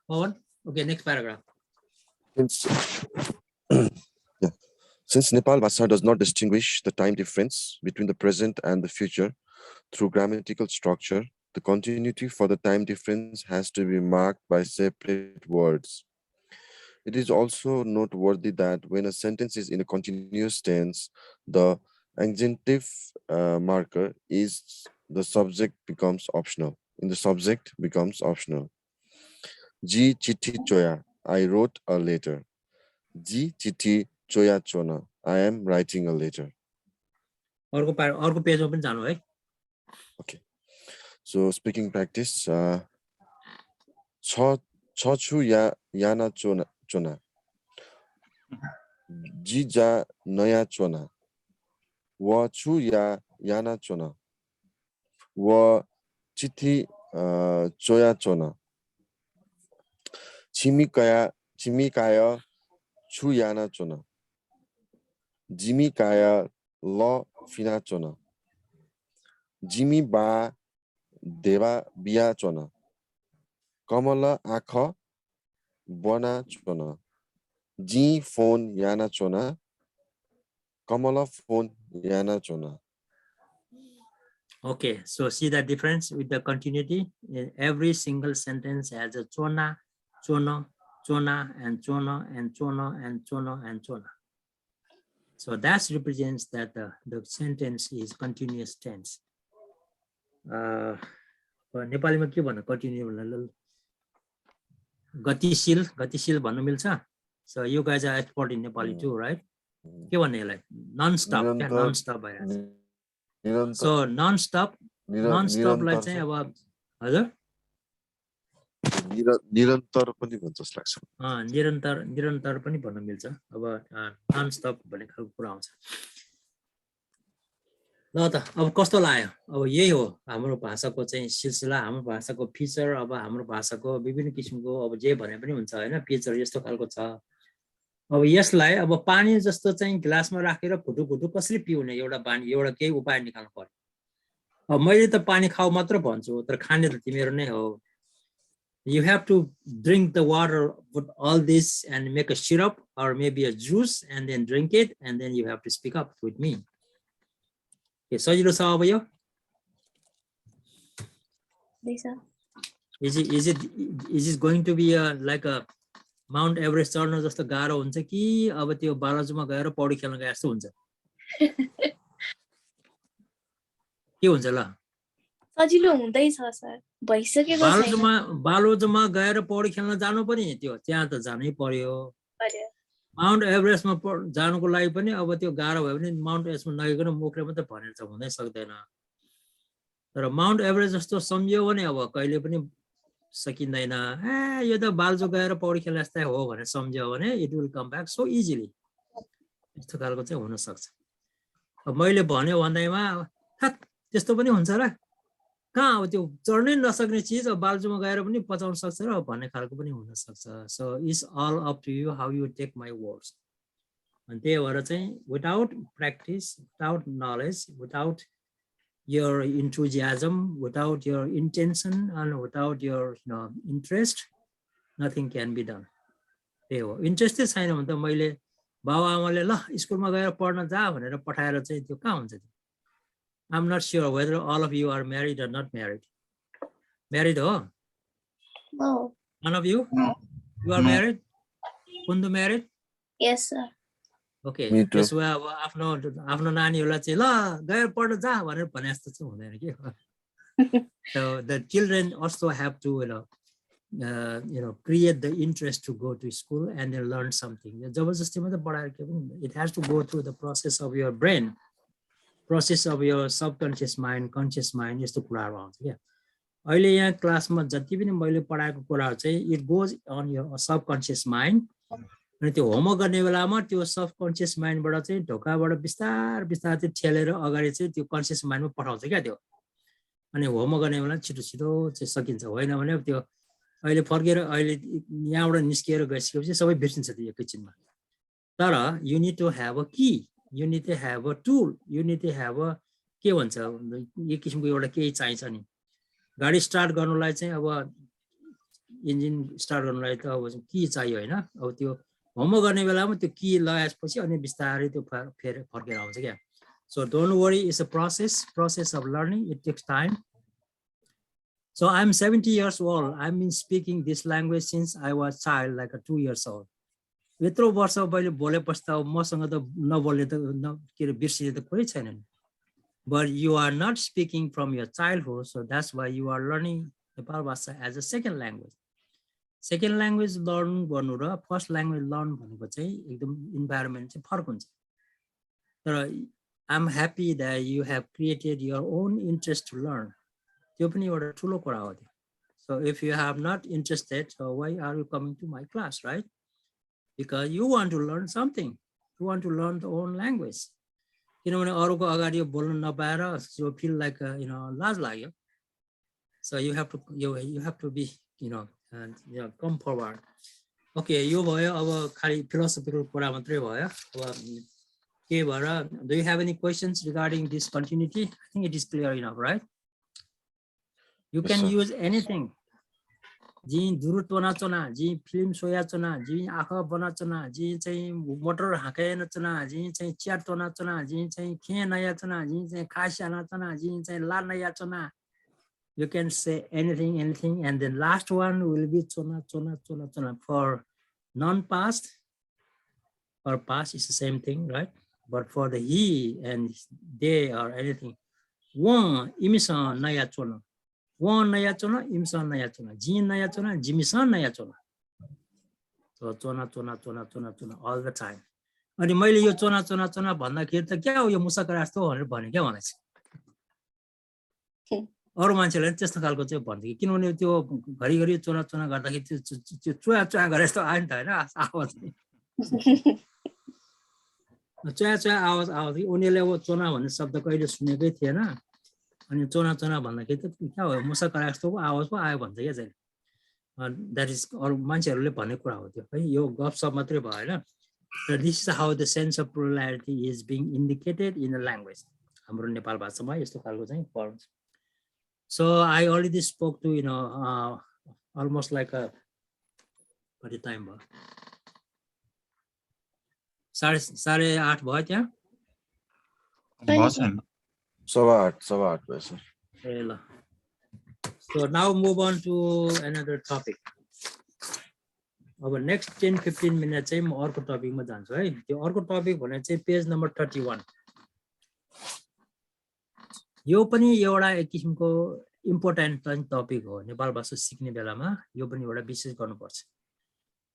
Pawan okay next paragraph Since Nepal Bhasa does not distinguish the time difference between the present and the future through grammatical structure, the continuity for the time difference has to be marked by separate words. It is also noteworthy that when a sentence is in a continuous tense, the adjunctive marker is the subject becomes optional. In the subject becomes optional. Ji chithi choya, I wrote a letter. Ji chithi choya chona, I am writing a letter. अर्को पेजमा पनि जानु है. Okay. So speaking practice. Chachu yana chona. Jija naya chona. Wa chu yana chona. Wa chithi choya chona. Chimikaya chu yana chona. Jimikaya lo fina chona. Jimi ba deva bia chona. Kamala akha bona chona. Ji phone yana chona. Kamala phone yana chona. Okay, so see the difference with the continuity. In every single sentence has a chona, chono, chona, and chono, and chono, and chono, and chona. So that represents that the sentence is continuous tense. नेपालीमा के भन्नु continue भन्नु गतिशील भन्नु मिल्छ. So you guys are expert in Nepali too, right? के भन्ने यसलाई non-stop क्या non-stop भइरहेछ. So non-stop लाई चाहिँ अब हजुर निरन्तर पनि भन्छ जस्तो लाग्छ. निरन्तर पनि भन्न मिल्छ. अब non-stop भन्ने खालको कुरा आउँछ. ल त अब कस्तो लाग्यो. अब यही हो हाम्रो भाषाको चाहिँ सिलसिला, हाम्रो भाषाको फिचर. अब हाम्रो भाषाको विभिन्न किसिमको अब जे भने पनि हुन्छ हैन, फिचर यस्तो खालको छ. अब यसलाई अब पानी जस्तो चाहिँ ग्लासमा राखेर फुटु कसरी पिउने एउटा केही उपाय निकाल्नु पर्यो. अब मैले त पानी खाऊ मात्र भन्छु, तर खाने त तिमीहरू नै हो. You have to drink the water with all this and make a syrup or maybe a juice and then drink it, and then you have to speak up with me. Okay, सजिलो छ अब यो. Is it going to be like a Mount Everest चढ्न जस्तो गाह्रो हुन्छ कि अब त्यो बालाजुमा गएर पौडी खेल्न गए जस्तो हुन्छ? के हुन्छ ल? सजिलो हुँदैछ सर, भइसकेको छैन. बालाजुमा गएर पौडी खेल्न जानु पनि त्यो त्यहाँ त जानै पर्यो. माउन्ट एभरेस्टमा जानुको लागि पनि अब त्यो गाह्रो भयो भने माउन्ट एभरेस्टमा नगइकन मुखले मात्रै भनेर चाहिँ हुनै सक्दैन. तर माउन्ट एभरेस्ट जस्तो सम्झियो भने अब कहिले पनि सकिँदैन. यो त बालजो गएर पौडी खेल्न जस्तै हो भनेर सम्झ्यो भने it will come back so easily. यस्तो खालको चाहिँ हुन सक्छ. अब मैले भन्यो भन्दैमा त्यस्तो पनि हुन्छ र, कहाँ अब त्यो चढ्नै नसक्ने चिज अब बालजुमा गएर पनि पचाउन सक्छ र भन्ने खालको पनि हुन सक्छ. So it's all up to you how you take my words. अनि त्यही भएर चाहिँ without practice, without knowledge, without your enthusiasm, without your intention and without your interest, nothing can be done. Interest छैन भने त मैले बाबुआमाले ल स्कुलमा गएर पढ्न जा भनेर पठाएर चाहिँ त्यो कहाँ हुन्छ? I'm not sure whether all of you are married or not married. Married ho? No. None of you? You are married? Kundu married? Yes sir. Okay. त्यसो भए अब आफ्नो नानीहरूलाई चाहिँ ल गएर पढ्न जा भनेर भने जस्तो चाहिँ हुँदैन के. So the children also have to create the interest to go to school and then learn something. जबरजस्तीमा त पढाएर के पनि, it has to go through the process of your brain, process of your subconscious mind, conscious mind. यस्तो कुराहरू आउँछ क्या. अहिले यहाँ क्लासमा जति पनि मैले पढाएको कुराहरू चाहिँ it goes on your subconscious mind. अनि त्यो होमवर्क गर्ने बेलामा त्यो सबकन्सियस माइन्डबाट चाहिँ ढोकाबाट बिस्तार चाहिँ ठेलेर अगाडि चाहिँ त्यो कन्सियस माइन्डमा पठाउँछ क्या त्यो. अनि होमवर्क गर्ने बेला छिटो चाहिँ सकिन्छ. होइन भने त्यो अहिले फर्केर अहिले यहाँबाट निस्किएर गइसकेपछि सबै बिर्सिन्छ त्यो एकैछिनमा. तर you need to have a key, you need to have a tool, you need to have a के भन्छ एक किसिमको एउटा केही चाहिन्छ नि. गाडी स्टार्ट गर्नुलाई चाहिँ अब इन्जिन स्टार्ट गर्नुलाई त अब की चाहियो होइन. अब त्यो होमवर्क गर्ने बेलामा त्यो की लगाएपछि अनि बिस्तारै त्यो फेरि फर्केर आउँछ क्या. So don't worry, it's a process of learning. It takes time. So I'm 70 years old. I've been speaking this language since I was child, like 2 years old. यत्रो वर्ष मैले बोलेपछि त मसँग त नबोल्ने त के अरे बिर्सिने त कोही छैन नि. But you are not speaking from your childhood, so that's why you are learning Nepalbhasa as a second language. Second language learn गर्नु र फर्स्ट ल्याङ्ग्वेज लर्न भनेको चाहिँ एकदम इन्भाइरोमेन्ट चाहिँ फरक हुन्छ. तर I'm happy that you have created your own interest to learn. त्यो पनि एउटा ठुलो कुरा हो त्यो. So if you have not interested, so why are you coming to my class, right? Because you want to learn something. You want to learn the own language. किनभने अरूको अगाडि बोल्न नपाएर you feel like लाज लाग्यो. So you have to be and come forward. Okay, यो भयो अब खाली philosophical कुरा मात्रै भयो. अब के भएर, do you have any questions regarding this continuity? I think it is clear enough, right? You can use anything. जी दुरुत बनाचना, जी फिल्म सोयाचना, जी आँखा बनाचना, जी चाहिँ मोटर हाँके नचना, जी चाहिँ चियर तोनाचना, जी चाहिँ खे नयाचना, जी चाहिँ खासिया नचना, जी चाहिँ ला नयाचना. You can say anything, and then last one will be chona. For non-past or past is the same thing, right? But for the he and they or anything, one imisa naya chona, one naya chona, imsa naya chona, jin naya chona, jimisa naya chona. So chona chona chona chona chona all the time. अनि मैले यो चोना चोना चोना भन्दाखेरि त क्या हो यो मुसाको रास्तो भनेर भने क्या भनेछ अरु मान्छेले त्यस्तो खालको चाहिँ भन्थे किनभने त्यो घरिघरि चोना चोना गर्दाखेरि त्यो चुवा चुवा गरे जस्तो आयो नि त हैन आवाज चुवा चुवा आवाज आउँथ्यो उनीहरूले अब चोना भन्ने शब्द कहिले सुनेकै थिएन अनि चोना चोना भन्दाखेरि त क्या हो मुसाको रास्तोको आवाज पो आयो भन्छ क्या चाहिँ द्याट इज अरु मान्छेहरूले भन्ने कुरा हो त्यो है यो गफसफ मात्रै भएन So this is how the sense of plurality is being indicated in a language. हाम्रो नेपाल भाषामा यस्तो खालको चाहिँ forms. So I already spoke to almost like a what the time भयो 8:30 भयो त्यहाँ Boston. 8:15 भयो सर ए ल So now move on to another topic. अब next 10-15 minutes चाहिँ म अर्को टपिकमा जान्छु है त्यो अर्को टपिक भने चाहिँ पेज नम्बर 31 यो पनि एउटा एक किसिमको इम्पोर्टेन्ट टपिक हो नेपाल भाषा सिक्ने बेलामा यो पनि एउटा विशेष गर्नुपर्छ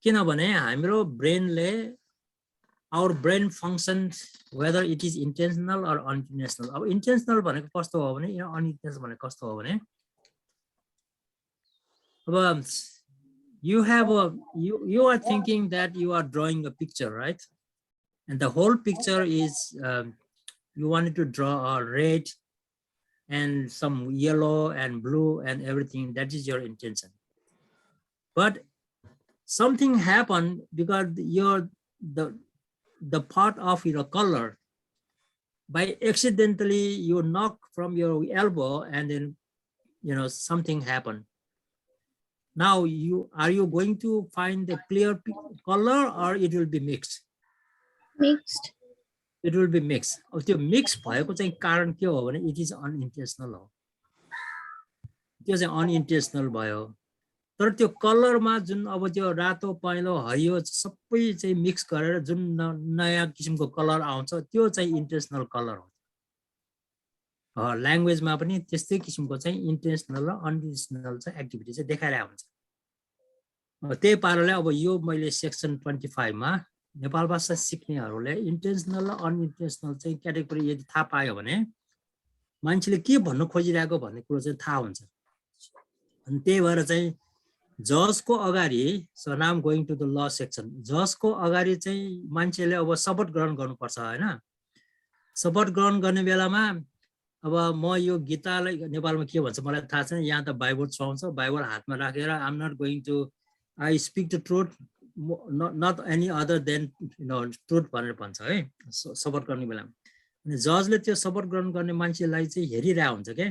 किनभने हाम्रो ब्रेनले our brain functions whether it is intentional or unintentional अब intentional भनेको कस्तो हो भने unintentional भनेको कस्तो हो भने अब you are thinking that you are drawing a picture, right? And the whole picture is you wanted to draw a red and some yellow and blue and everything. That is your intention. But something happened because the part of your color by accidentally you knock from your elbow and then something happened. Now are you going to find the clear color or it will be mixed? Mixed. It will be mixed. अब त्यो mix भएको चाहिँ कारण के हो भने it is unintentional हो त्यो चाहिँ unintentional भयो तर त्यो कलरमा जुन अब त्यो रातो पहेँलो हरियो सबै चाहिँ मिक्स गरेर जुन नयाँ किसिमको कलर आउँछ त्यो चाहिँ intentional कलर हो ल्याङ्ग्वेजमा पनि त्यस्तै किसिमको चाहिँ इन्टेन्सनल र अनइन्टेन्सनल चाहिँ एक्टिभिटी चाहिँ देखाइरहेको हुन्छ त्यही पाराले अब यो मैले सेक्सन 25 मा नेपाल भाषा सिक्नेहरूले इन्टेन्सनल र अनइन्टेन्सनल चाहिँ क्याटेगोरी यदि थाहा पायो भने मान्छेले के भन्नु खोजिरहेको भन्ने कुरो चाहिँ थाहा हुन्छ अनि त्यही भएर चाहिँ जजको अगाडि so now going to the law section जजको अगाडि चाहिँ मान्छेले अब शपथ ग्रहण गर्नुपर्छ हैन शपथ ग्रहण गर्ने बेलामा अब म यो गीतालाई नेपालमा के भन्छ मलाई थाहा छैन यहाँ त बाइबल छाउँछ बाइबल हातमा राखेर I am not going to I speak the truth not any other than truth भनेर भन्छ है शपथ गर्ने बेलामा अनि जजले त्यो शपथ ग्रहण गर्ने मान्छेलाई चाहिँ हेरिरहेको हुन्छ के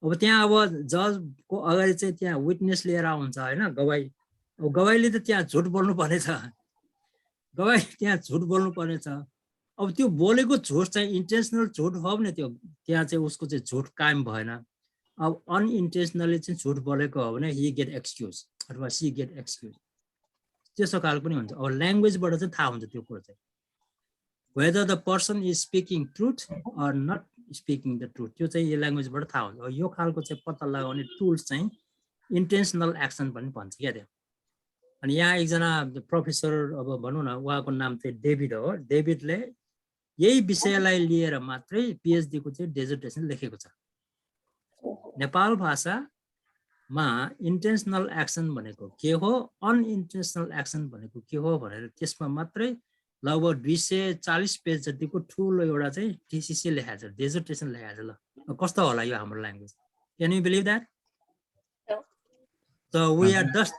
अब त्यहाँ अब जजको अगाडि चाहिँ त्यहाँ विटनेस लिएर आउँछ हैन गवाही अब गवाहीले त त्यहाँ झुट बोल्नु पर्नेछ गवाही त्यहाँ झुट बोल्नु पर्नेछ अब त्यो बोलेको झुट चाहिँ इन्टेन्सनल झुट हो भने त्यो त्यहाँ चाहिँ उसको चाहिँ झुट कायम भएन अब अनइन्टेन्सनली चाहिँ झुट बोलेको हो भने ही गेट एक्सक्युज अथवा सी गेट एक्सक्युज त्यस्तो खालको पनि हुन्छ अब ल्याङ्ग्वेजबाट चाहिँ थाहा हुन्छ त्यो कुरो चाहिँ whether the person is speaking truth or not speaking the truth त्यो चाहिँ यो ल्याङ्ग्वेजबाट थाहा हुन्छ यो खालको चाहिँ पत्ता लगाउने टुल्स चाहिँ इन्टेन्सनल एक्सन पनि भन्छ क्या त्यो अनि यहाँ एकजना प्रोफेसर अब भनौँ न उहाँको नाम चाहिँ डेभिड हो डेभिडले यही विषयलाई लिएर मात्रै पीएचडी को चाहिँ डेजर्टेसन लेखेको छ नेपाल भाषामा इन्टेन्सनल एक्सन भनेको के हो अनइन्टेन्सनल एक्सन भनेको के हो भनेर त्यसमा मात्रै लगभग 240 पेज जतिको ठुलो एउटा चाहिँ थीसिस लेखाएको छ डेजर्टेसन लेखाएको छ ल कस्तो होला यो हाम्रो language can you believe that So we are just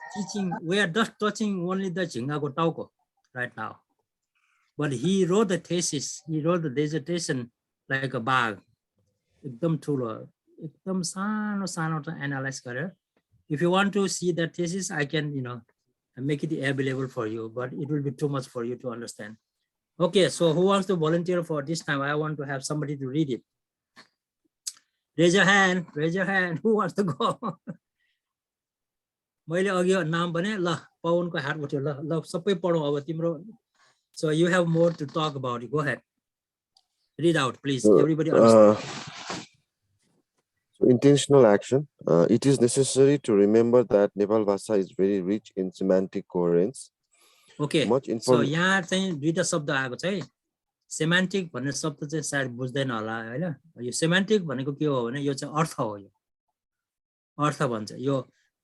touching only the झिङ्गाको टाउको right now. But he wrote the thesis, he wrote the dissertation like a bag. एकदम ठुलो, एकदम सानो सानो analyze गरेर. If you want to see that thesis, I can, make it available for you, but it will be too much for you to understand. Okay, so who wants to volunteer for this time? I want to have somebody to read it. Raise your hand. Who wants to go? मैले अघि नाम भने ल पवनको हात उठ्यो ल सबै पढौं अब तिम्रो so you have more to talk about it. Go ahead, read out please. Everybody understand. So intentional action, it is necessary to remember that Nepal Bhasa is very rich in semantic coherence. Okay. Much So information. यहाँ चाहिँ दुईटा शब्द आएको छ है सेमान्टिक भन्ने शब्द चाहिँ सायद बुझ्दैन होला हैन यो सेमान्टिक भनेको के हो भने यो चाहिँ अर्थ हो यो अर्थ भन्छ यो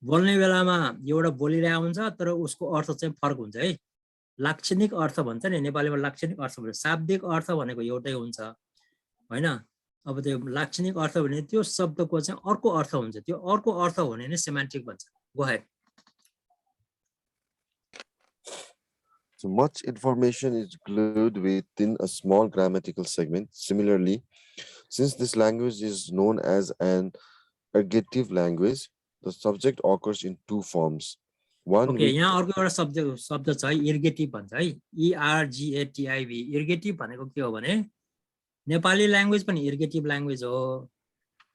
बोल्ने बेलामा एउटा बोलिरहेको हुन्छ तर उसको अर्थ चाहिँ फरक हुन्छ है लाक्षणिक अर्थ भन्छ नि नेपालीमा लाक्षणिक अर्थ भन्छ शाब्दिक अर्थ भनेको एउटै हुन्छ हैन अब त्यो लाक्षणिक अर्थ भने त्यो शब्दको चाहिँ अर्को अर्थ हुन्छ त्यो अर्को अर्थ हुने नै सेमान्टिक भन्छ go ahead So much information is glued within a small grammatical segment. Similarly, since this language is known as an ergative language, the subject occurs in two forms. One Okay, यहाँ अर्को एउटा शब्द छ इर्गेटिभ भन्छ है ERGATIV इर्गेटिभ भनेको के हो भने नेपाली ल्याङ्ग्वेज पनि इर्गेटिभ ल्याङ्ग्वेज हो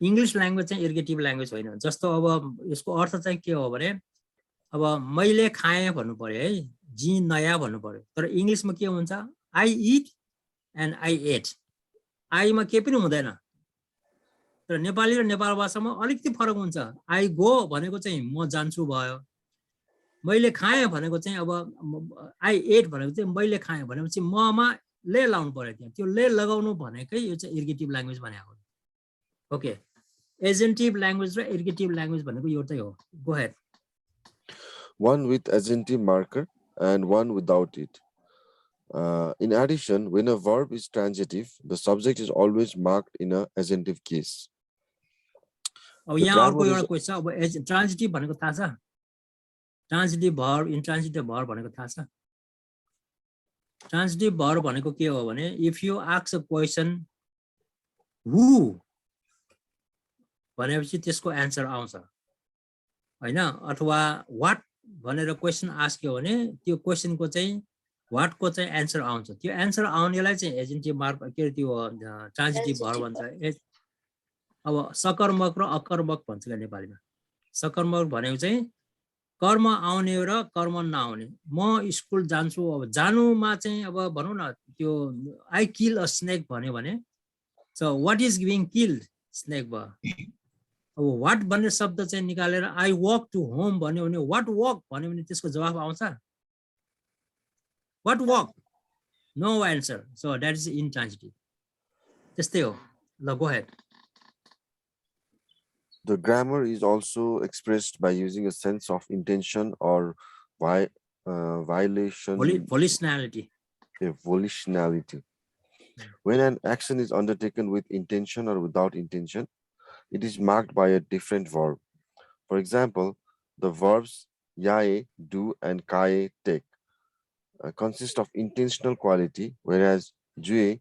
इङ्ग्लिश ल्याङ्ग्वेज चाहिँ इर्गेटिभ ल्याङ्ग्वेज होइन जस्तो अब यसको अर्थ चाहिँ के हो भने अब मैले खाएँ भन्नु पर्यो है जी नयाँ भन्नु पर्यो तर इङ्ग्लिसमा के हुन्छ I it and I ate आईमा केही पनि हुँदैन तर नेपाली र नेपाल भाषामा अलिकति फरक हुन्छ आई गो भनेको चाहिँ म जान्छु भयो मैले खाएँ भनेको चाहिँ अब आई एट भनेको चाहिँ मैले खाएँ भनेपछि ममा ले लाउनु पर्यो त्यहाँ त्यो ले लगाउनु भनेकै यो चाहिँ इर्गेटिभ ल्याङ्ग्वेज भनेको हो ओके एजेन्टिभ ल्याङ्ग्वेज र इर्गेटिभ ल्याङ्ग्वेज भनेको एउटै हो go ahead one with agentive marker and one without it. In addition, when a verb is transitive, the subject is always marked in a agentive case. अब यहाँ अर्को एउटा क्वेशन अब ट्रान्जिटिभ भनेको थाहा छ ट्रान्जिटिभ भर्ब इन्ट्रान्जिटिभ भर्ब भनेको थाहा छ ट्रान्जिटिभ भर्ब भनेको के हो भने if you ask a question who भनेपछि त्यसको एन्सर आउँछ हैन अथवा व्हाट भनेर क्वेशन आस्क हो भने त्यो क्वेशनको चाहिँ व्हाट को चाहिँ एन्सर आउँछ त्यो एन्सर आउनेलाई चाहिँ एजेन्टिभ भर्ब के त्यो ट्रान्जिटिभ भर्ब भन्छ अब सकर्मक र अकर्मक भन्छ के नेपालीमा सकर्मक भनेको चाहिँ कर्म आउने र कर्म नआउने म स्कुल जान्छु अब जानुमा चाहिँ अब भनौं न त्यो आई किल अ स्नेक भन्यो भने so what is being killed snake भयो अब व्हाट भन्ने शब्द चाहिँ निकालेर आई वक टु होम भन्यो भने व्हाट वक भन्यो भने त्यसको जवाफ आउँछ what work no answer so that is intransitive त्यस्तै हो ल go ahead The grammar is also expressed by using a sense of intention or violation. Volitionality. Volitionality. When an action is undertaken with intention or without intention, it is marked by a different verb. For example, the verbs yae, do, and kae, take, consist of intentional quality, whereas jue,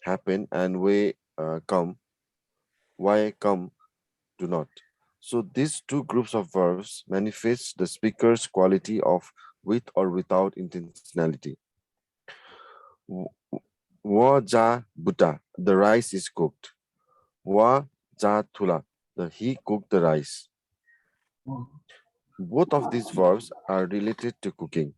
happen, and we, come, why, come, do not. So these two groups of verbs manifest the speaker's quality of with or without intentionality. Wa ja buta, the rice is cooked. Wa ja thula, he cooked the rice. Both of these verbs are related to cooking,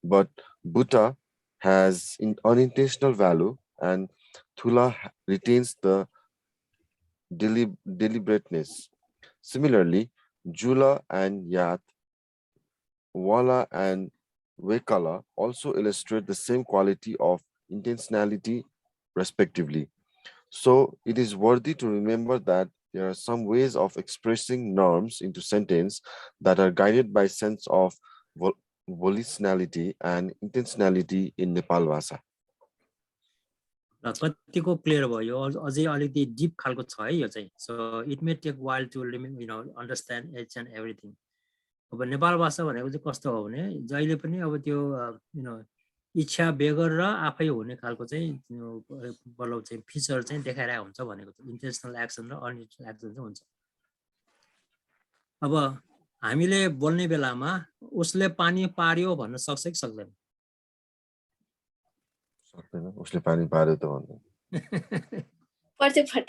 but buta has unintentional value and thula retains the deliberateness. Similarly, jula and yat, wala and wekala also illustrate the same quality of intentionality respectively. So it is worthy to remember that there are some ways of expressing norms into sentence that are guided by sense of volitionality and intentionality in Nepal Bhasa. कतिको clear भयो अझै अलिकति deep खालको छ है यो चाहिँ so it may take while to understand each and everything अब नेपाल भाषा भनेको चाहिँ कस्तो हो भने जहिले पनि अब त्यो इच्छा बेगर र आफै हुने खालको चाहिँ बल्ल चाहिँ फिचर चाहिँ देखाइरहेको हुन्छ भनेको इन्टेन्सनल एक्सन र अनइन्टेन्सनल एक्सन चाहिँ हुन्छ अब हामीले बोल्ने बेलामा उसले पानी पार्यो भन्न सक्छ कि सक्दैन उसले पानी पार्यो त भन्नु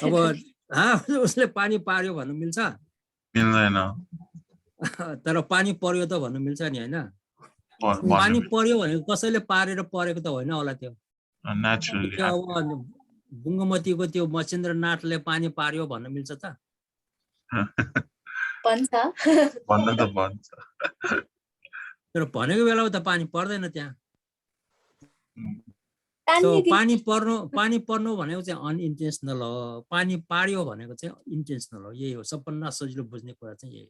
अब उसले पानी पार्यो भन्नु मिल्छ मिल्दैन तर पानी पर्यो त भन्नु मिल्छ नि हैन पानी पर्यो भनेको कसैले पारेर परेको त होइन होला त्यो नेचुरली अब बुङ्गमतीको त्यो मचेन्द्रनाथले पानी पार्यो भन्न मिल्छ त भन्छ भन्न त भन्छ तर भनेको बेलामा त पानी पर्दैन त्यहाँ सो तान्ने पानी पर्नु भनेको चाहिँ अनइन्टेन्सनल हो पानी पार्यो भनेको चाहिँ इन्टेन्सनल हो यही हो सबभन्दा सजिलो बुझ्ने कुरा चाहिँ यही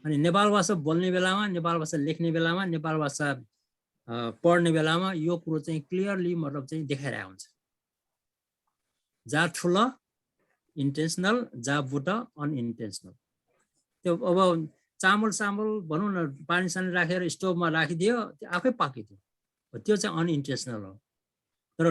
अनि नेपाल भाषा बोल्ने बेलामा नेपाल भाषा लेख्ने बेलामा नेपाल भाषा पढ्ने बेलामा यो कुरो चाहिँ क्लियरली मतलब चाहिँ देखाइरहेको हुन्छ जा ठुलो इन्टेन्सनल जा बुट अनइन्टेन्सनल त्यो अब चामल भनौँ न पानी सानी राखेर स्टोभमा राखिदियो त्यो आफै पाकिदियो त्यो चाहिँ अनइन्टेन्सनल हो तर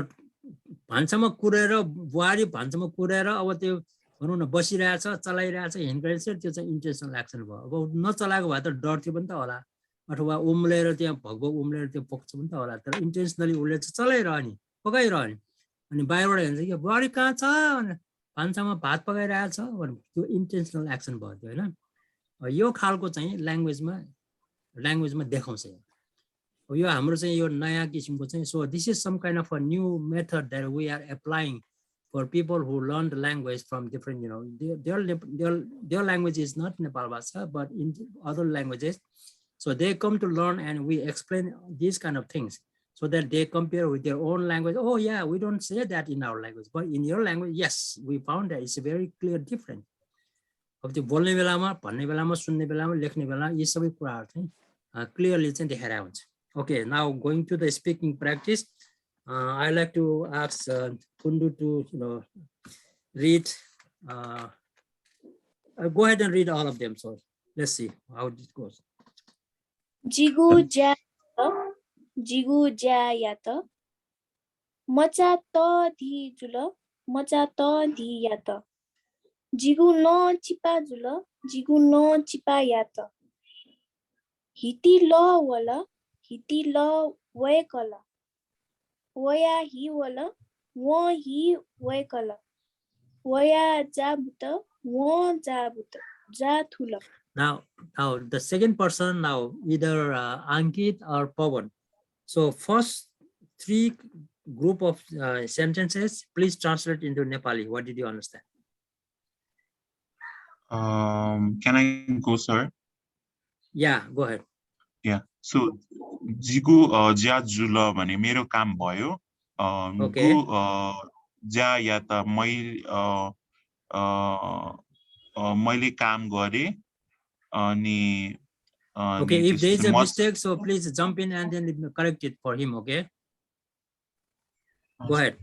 भान्सामा कुरेर बुहारी भान्सामा कुरेर अब त्यो भनौँ न बसिरहेछ चलाइरहेछ हिँडिरहेछ त्यो चाहिँ इन्टेन्सनल एक्सन भयो अब नचलाएको भए त डर्थ्यो पनि त होला अथवा उम्लेर त्यहाँ भगभग उम्लेर त्यो पक्छ पनि त होला तर इन्टेन्सनली उसले चाहिँ चलाइरहने पकाइरहने अनि बाहिरबाट हेर्छ कि बुहारी कहाँ छ भान्सामा भात पकाइरहेछ भने त्यो इन्टेन्सनल एक्सन भयो त्यो होइन यो खालको चाहिँ ल्याङ्ग्वेजमा देखाउँछ यो हाम्रो चाहिँ यो नयाँ किसिमको चाहिँ so this is some kind of a new method that we are applying for people who learn the language from different their language is not Nepal Bhasa but in other languages so they come to learn and we explain this kind of things so that they compare with their own language. Oh yeah, we don't say that in our language, but in your language, yes, we found that it's a very clear difference. अब त्यो बोल्ने बेलामा भन्ने बेलामा सुन्ने बेलामा लेख्ने बेलामा यी सबै कुराहरू चाहिँ क्लियरली चाहिँ देखाइरहेको हुन्छ Okay, now going to the speaking practice, I like to ask Kundu to read. Go ahead and read all of them. So let's see how it goes. जिगु ज्यायात मचा त धी जुल मचा त धी यात जिगु न चिपा जुल जिगु न चिपा यात हिति ल वल हिति ल वय कल वया हि वल व हि वय कल वया जाबुत व जाबुत जा Thul Now the second person now either Ankit or Pawan. So first three group of sentences, please translate into Nepali. What did you understand? Can I go, sir? Yeah, go ahead. Yeah. So जिगु ज्या जुल भने मेरो काम भयो Okay. गु ज्या या त मैले काम गरे अनि Okay, if there is a mistake, so please jump in and then correct it for him. Okay, go ahead.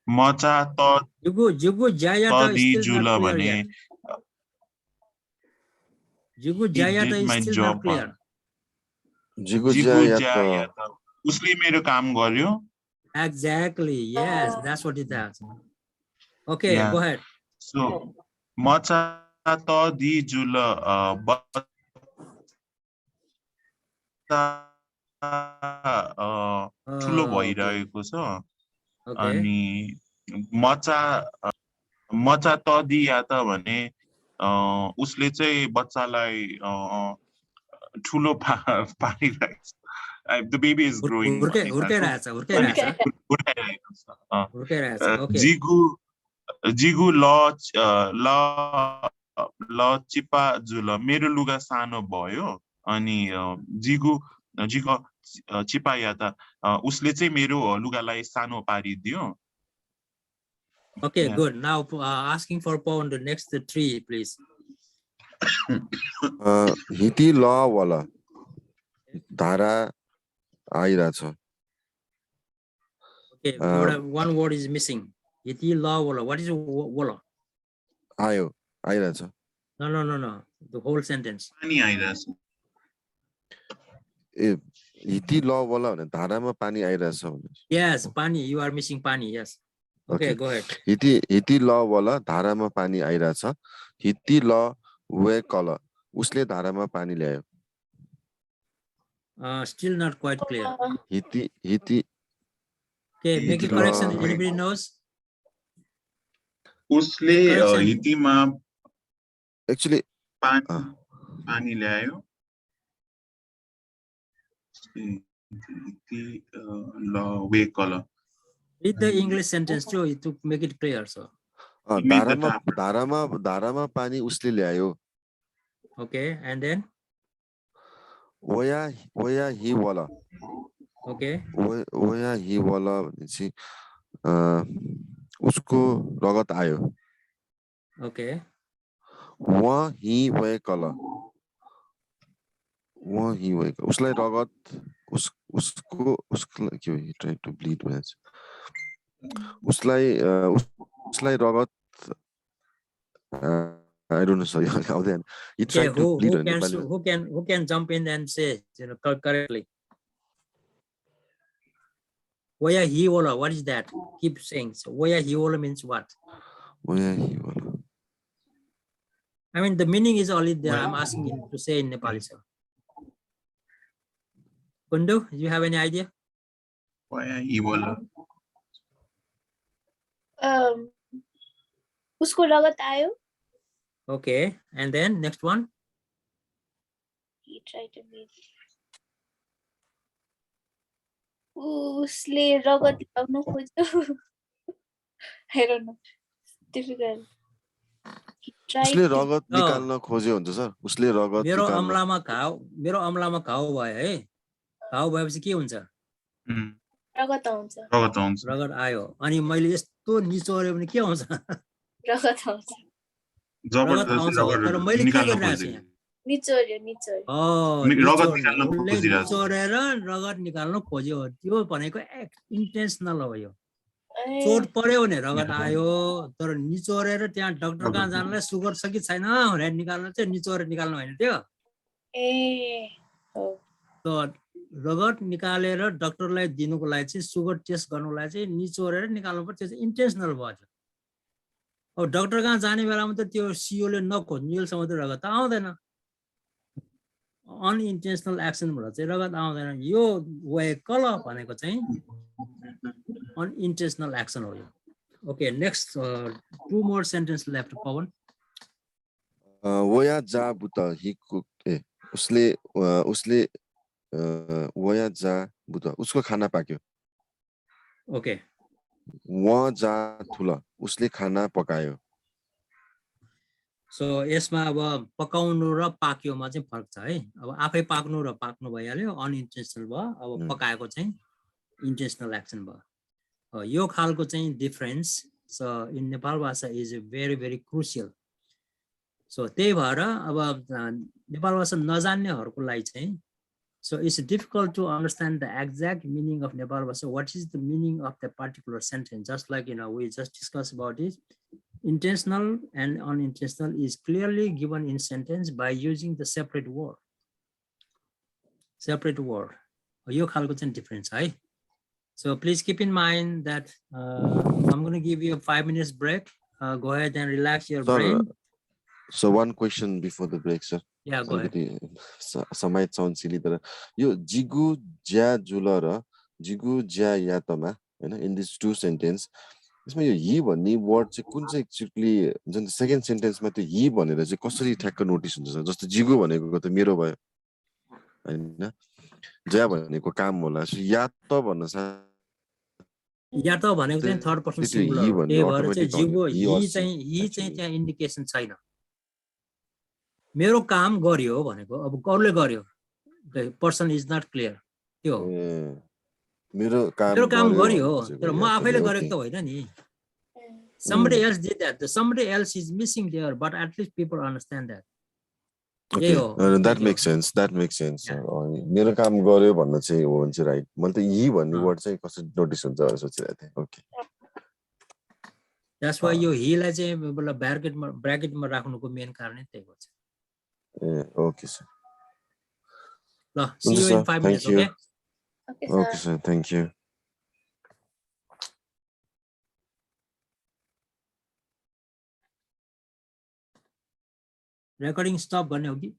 मचा त Jugu Jayata is still joule not clear भने yet. Jugu Jayata is still not clear. जिगु ज्या त उसले मेरो काम गर्यो. Exactly. Yes, that's what it does. Okay, Yeah. go ahead. So मचा त दी जुल ठुलो भइरहेको छ अनि मचा त दिया त भने उसले चाहिँ बच्चालाई ठुलो पारिरहेको छ the baby is growing जिगु ल चिपा जुल मेरो लुगा सानो भयो अनि जिगु चिपा या त उसले चाहिँ मेरो लुगालाई सानो पारिदियो. Okay, yeah. Good. Now asking for Pawan the next three, please. हिति ल वला धारा आइराछ. Okay, one word is missing. Hiti la wala. What is wala? आयो आइराछ. No. The whole sentence. पानी आइराछ. ए हिति ल वला भने धारामा पानी आइराछ भने. Yes, pani. You are missing pani. Yes. Okay, go ahead. हिति ल वला धारामा पानी आइराछ. हिति ल वे कल उसले धारामा पानी ल्यायो. Still not quite clear. हिति Okay, make a correction. Anybody knows? उसले हितिमा actually पानी ल्यायो. हिति ल we call. Read the English sentence too to make it clear. So. धारामा पानी उसले ल्यायो. Okay, and then? वया ही वाला Okay. वया ही वाला भनेपछि उसको रगत आयो Okay. वहाँ ही वय कला उसलाई रगत उसको के हो ट्राई टु ब्लिड भनेछ उसलाई रगत I don't know, sorry. He Okay, tried to bleed on who can jump in and say, correctly? Waya hiwola, what is that? Keep saying. So waya hiwola means what? I mean, the meaning is already there. I'm asking him to say in Nepali, sir. Kundu, do you have any idea? उसको रगत आयो. Okay, and then next one. He tried to be. उसले रगत लगाउन खोज्यो. I don't know. Difficult. उसले रगत निकाल्न खोज्यो हुन्छ सर उसले रगत मेरो अम्लामा घाउ भयो है घाउ भएपछि के हुन्छ रगत आउँछ रगत आयो अनि मैले यस्तो निचोर्यो भने के आउँछ रगत आउँछ तर मैले के गरिरहेको छु यहाँ निचोर्यो निचोरेर रगत निकाल्न खोज्यो त्यो भनेको इन्टेन्सनल हो यो चोट पर्यो भने रगत आयो तर निचोरेर त्यहाँ डाक्टर कहाँ जानलाई सुगर छ कि छैन भनेर निकाल्न चाहिँ निचोरेर निकाल्नु होइन त्यो रगत निकालेर डाक्टरलाई दिनुको लागि चाहिँ सुगर टेस्ट गर्नुको लागि चाहिँ निचोरेर निकाल्नु पर्छ त्यो चाहिँ इन्टेन्सनल भयो अब डाक्टर कहाँ जाने बेलामा त त्यो सिओले नखोज्नुसम्म त रगत आउँदैन अनइन्टेन्सनल एक्सनबाट चाहिँ रगत आउँदैन यो वेकल भनेको चाहिँ unintentional action हो यो okay next two more sentence left Pawan वया जा बुता ही उसले वया जा बुता उसको खाना पाक्यो okay वहाँ जा थुला उसले खाना पकायो so यसमा अब पकाउनु र पाक्योमा चाहिँ फरक छ है अब आफै पाक्नु र पाक्नु भइहाल्यो अनइन्टेन्सनल भयो अब पकाएको चाहिँ इन्टेन्सनल एक्सन भयो यो खालको चाहिँ difference so in Nepal Bhasa is very very crucial so त्यही भएर अब नेपाल भाषा नजान्नेहरूको लागि चाहिँ so it's difficult to understand the exact meaning of Nepal Bhasa what is the meaning of the particular sentence just like we just discuss about it intentional and unintentional is clearly given in sentence by using the separate word यो खालको चाहिँ difference है So please keep in mind that I'm going to give you a 5 minutes break. Go ahead and relax your brain. So one question before the break, sir. Yeah, go ahead. Some might sound silly, but yo jigu ja julara jigu ja yatama, in these two sentences. यसमा यो ही भन्ने word चाहिँ कुन चाहिँ actually जुन second सेन्टेन्समा त्यो ही भनेर चाहिँ कसरी ठ्याक्क नोटिस हुन्छ सर जस्तो जिगु भनेको त मेरो भयो हैन ज्या भनेको काम होला या त भन्न या त भनेको चाहिँ थर्ड पर्सन सिंगुलर हो त्यही भएर चाहिँ जिगु ही चाहिँ त्यहाँ इन्डिकेसन छैन मेरो काम गर्यो भनेको अब कसले गर्यो the person is not clear त्यो मेरो काम गर्यो तर म आफैले गरेको त होइन नि somebody else did that somebody else is missing there but at least people understand that okay that makes sense मेरो काम गर्यो भन्न चाहिँ हो भने चाहिँ राइट मैले त यी भन्ने वर्ड चाहिँ कसरी नोटिस हुन्छ भनेर सोचिरहेको थिएँ ओके that's why यो ही लाई चाहिँ मतलब ब्र्याकेटमा राख्नुको मेन कारण त्यही हो ओके सर ल see you in 5 minutes okay okay sir thank you recording stop गर्ने हो कि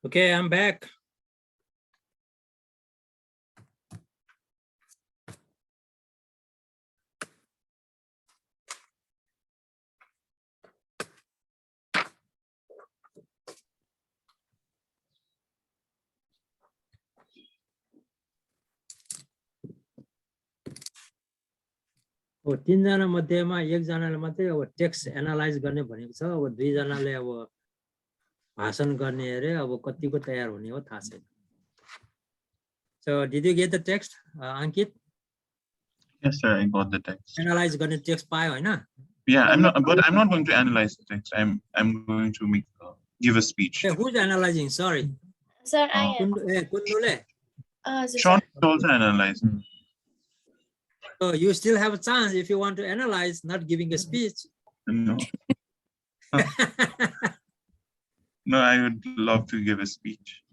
Okay, I'm back. अब 3 जना मध्येमा एकजनाले मात्रै अब टेक्स्ट एनालाइज गर्ने भनेको छ, अब 2 जनाले अब भाषण गर्ने अरे, अब कतिको तयार हुने हो थाहा छैन. So did you get the text, Ankit? Yes, sir. I got the text. Analyze गर्ने text पायो हैन? Yeah, I'm not going to analyze the text. I'm going to give a speech. Hey, who's analyzing? Sorry. Sir, I am. Kundule. Sean is also analyzing. So you still have a chance if you want to analyze, not giving a speech. No. No, I would love to give a speech.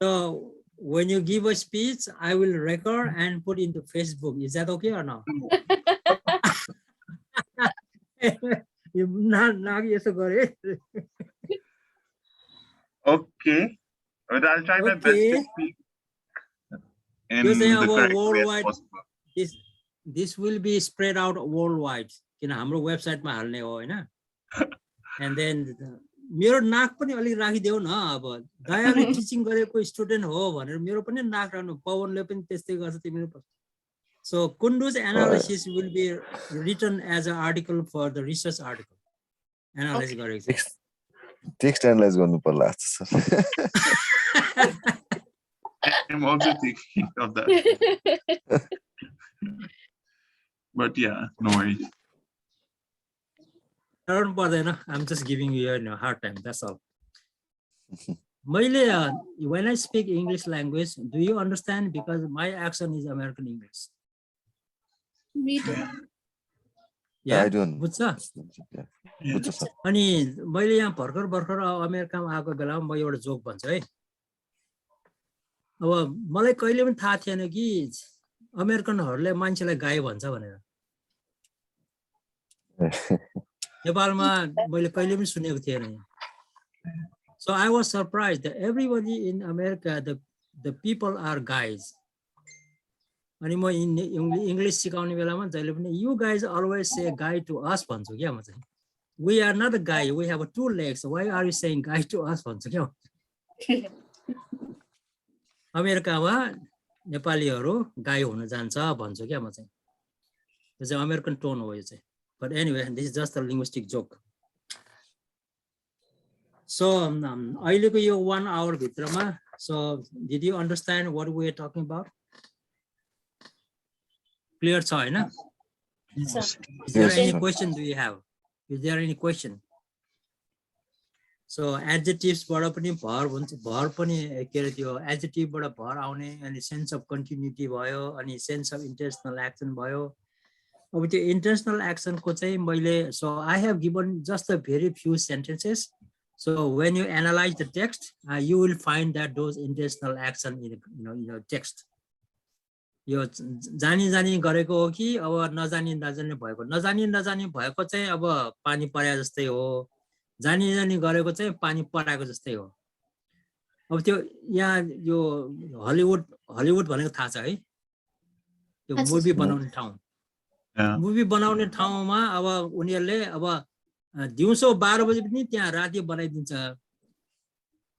So when you give a speech, I will record and put into Facebook. Is that okay or not? Okay. But I'll try my best to speak in the correct way as possible. This will be spread out worldwide. किन हाम्रो वेबसाइटमा हाल्ने हो हैन? And then मेरो नाक पनि अलि राखिदेऊ न अब दयाले टिचिङ गरेको स्टुडेन्ट हो भनेर मेरो पनि नाक राख्नु पवनले पनि त्यस्तै गर्छ तिमीले. So Kundu's analysis will be written as an article for the research article. Analyze गरेको छ. Text analyze गर्नु पर्ला जस्तो छ. I'm also thinking of that. But yeah, no worries. Don't bother, I'm just giving you a hard time, that's all. When I speak English language, do you understand? Because my accent is American English. Me too. Yeah, I don't. बुझ्छ? अनि मैले यहाँ भर्खर अमेरिकामा आएको बेलामा म एउटा जोक भन्छु है. अब मलाई कहिले पनि थाहा थिएन कि अमेरिकनहरूले मान्छेलाई गाई भन्छ भनेर. नेपालमा मैले कहिले पनि सुनेको थिएन. So I was surprised that everybody in America, the people are guys. अनि म इंग्लिश सिकाउने बेलामा जहिले पनि you guys always say guy to us भन्छु क्या म चाहिँ. We are not a guy, we have 2 legs. Why are you saying guy to us भन्छु क्या. अमेरिकामा नेपालीहरू गाई हुन जान्छ भन्छु क्या म चाहिँ. यो चाहिँ अमेरिकन टोन हो यो चाहिँ. But anyway, this is just a linguistic joke. So अहिलेको यो 1 hour भित्रमा, so did you understand what we are talking about? Clear छ हैन? Is there any question do you have? Is there any question? So adjectives बाट पनि भर पनि के रे त्यो adjective बाट भर आउने अनि sense of continuity भयो अनि sense of intentional action भयो. अब त्यो intentional action को चाहिँ मैले, so I have given just a very few sentences. So when you analyze the text, you will find that those intentional action in text. यो जानी गरेको हो कि अब नजानी नजानी भएको चाहिँ अब पानी पर्या जस्तै हो. जानी गरेको चाहिँ पानी पराएको जस्तै हो. अब त्यो यहाँ यो हलिउड भनेको थाहा छ है? त्यो मुभी बनाउने ठाउँ. मुभी बनाउने ठाउँमा अब उनीहरूले अब दिउँसो 12 बजे पनि त्यहाँ राति बनाइदिन्छ.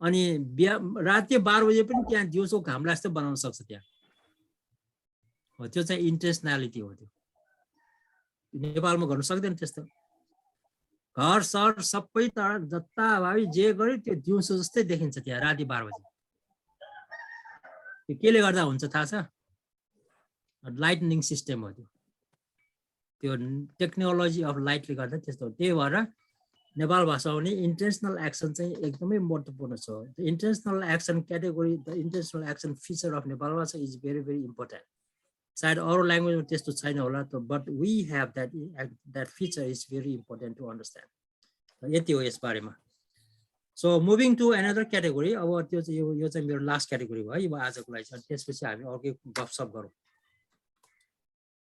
अनि राति 12 बजे पनि त्यहाँ दिउँसो घाम लाग्छ बनाउन सक्छ त्यहाँ. हो त्यो चाहिँ इन्टेन्सनालिटी हो. त्यो नेपालमा गर्न सक्दैन त्यस्तो. घर सहर सबै त जता भावी जे गर्यो त्यो दिउँसो जस्तै देखिन्छ त्यहाँ राति 12 बजे. त्यो केले गर्दा हुन्छ थाहा छ? लाइटनिङ सिस्टम हो त्यो. त्यो टेक्नोलोजी अफ लाइटले गर्दा त्यस्तो हो. त्यही भएर नेपाल भाषा भने इन्टेन्सनल एक्सन चाहिँ एकदमै महत्त्वपूर्ण छ. The intentional action category, the intentional action feature of Nepal Bhasa is very very important. सायद अरू ल्याङ्ग्वेजमा त्यस्तो छैन होला त, but we have that feature is very important to understand. यति हो यस बारेमा. So moving to another category. अब त्यो चाहिँ यो चाहिँ मेरो लास्ट क्याटेगोरी भयो यो आजको लागि. अनि त्यसपछि हामी अर्कै गफसप गरौँ.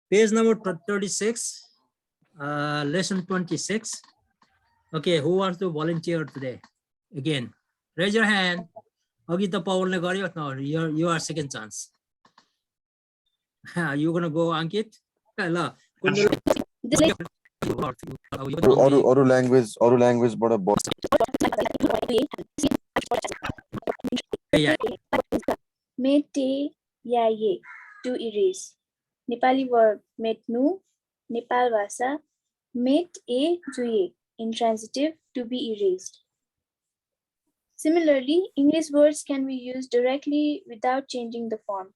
Page number 36, lesson 26. Okay, who wants to volunteer today? Again, raise your hand. अघि त पवनले गर्यो न you are second chance. You gonna go Ankit? ल अरु ल्याङ्ग्वेजबाट Mete yaye, to erase. Nepali verb metnu, Nepalbhasa met e juye, intransitive, to be erased. Similarly, English words can be used directly without changing the form.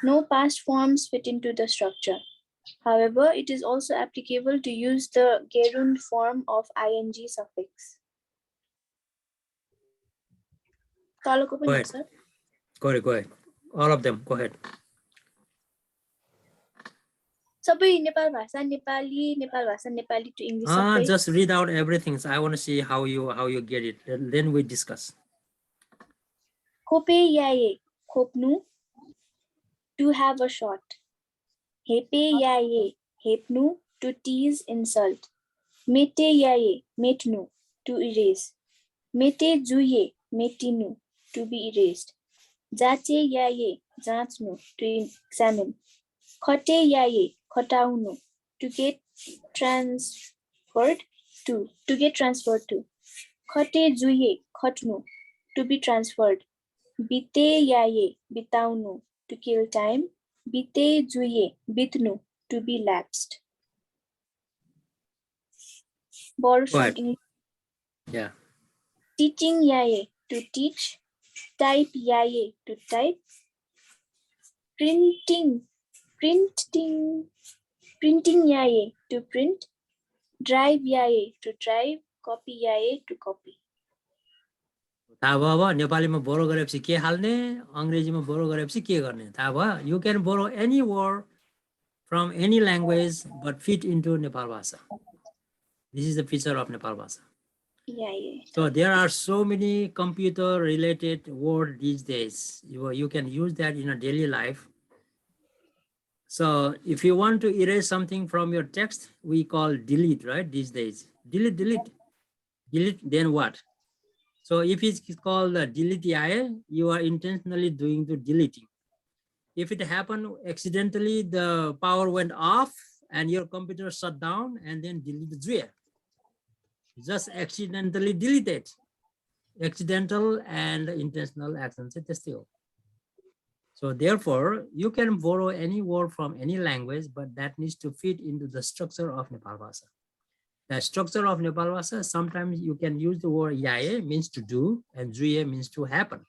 No past forms fit into the structure. However, it is also applicable to use the gerund form of ing suffix. Go ahead. Go ahead. All of them. Go ahead. Sabai Nepalbhasa Nepali to English. Just read out everything. So I want to see how you get it. Then we discuss. Khope yaye, khopnu, to have a shot. Hepe yaye, hepnu, to tease, insult. Mete yaye, metnu, to erase. Mete juye, metinu, to be erased. Jache yaye, jachnu, to examine. Khote yaye, khotaunu, to get transferred to. Khote juye, khotnu, to be transferred. Bite yaye, bitaunu, to kill time. Bite juye, bitnu, to be lapsed. Borrowed from English. Yeah. Teaching yaye, to teach. Type yaye, to type. Printing yaye, to print. Drive yaye, to drive. Copy yaye, to copy. थाहा भयो अब नेपालीमा बोरो गरेपछि के हाल्ने अंग्रेजीमा बोरो गरेपछि के गर्ने थाहा भयो you can borrow any word from any language but fit into Nepal Bhasa. This is the feature of Nepal Bhasa. So there are so many computer related words these days. You can use that in a daily life. So if you want to erase something from your text, we call delete, right? These days, delete, then what? So if it's called delete yaye, you are intentionally doing the deleting. If it happened accidentally, the power went off and your computer shut down and then delete the juye. Just accidentally delete it. Accidental and intentional actions. So therefore, you can borrow any word from any language, but that needs to fit into the structure of Nepal Bhasa. The structure of Nepal Bhasa, sometimes you can use the word yaye, means to do, and juye means to happen.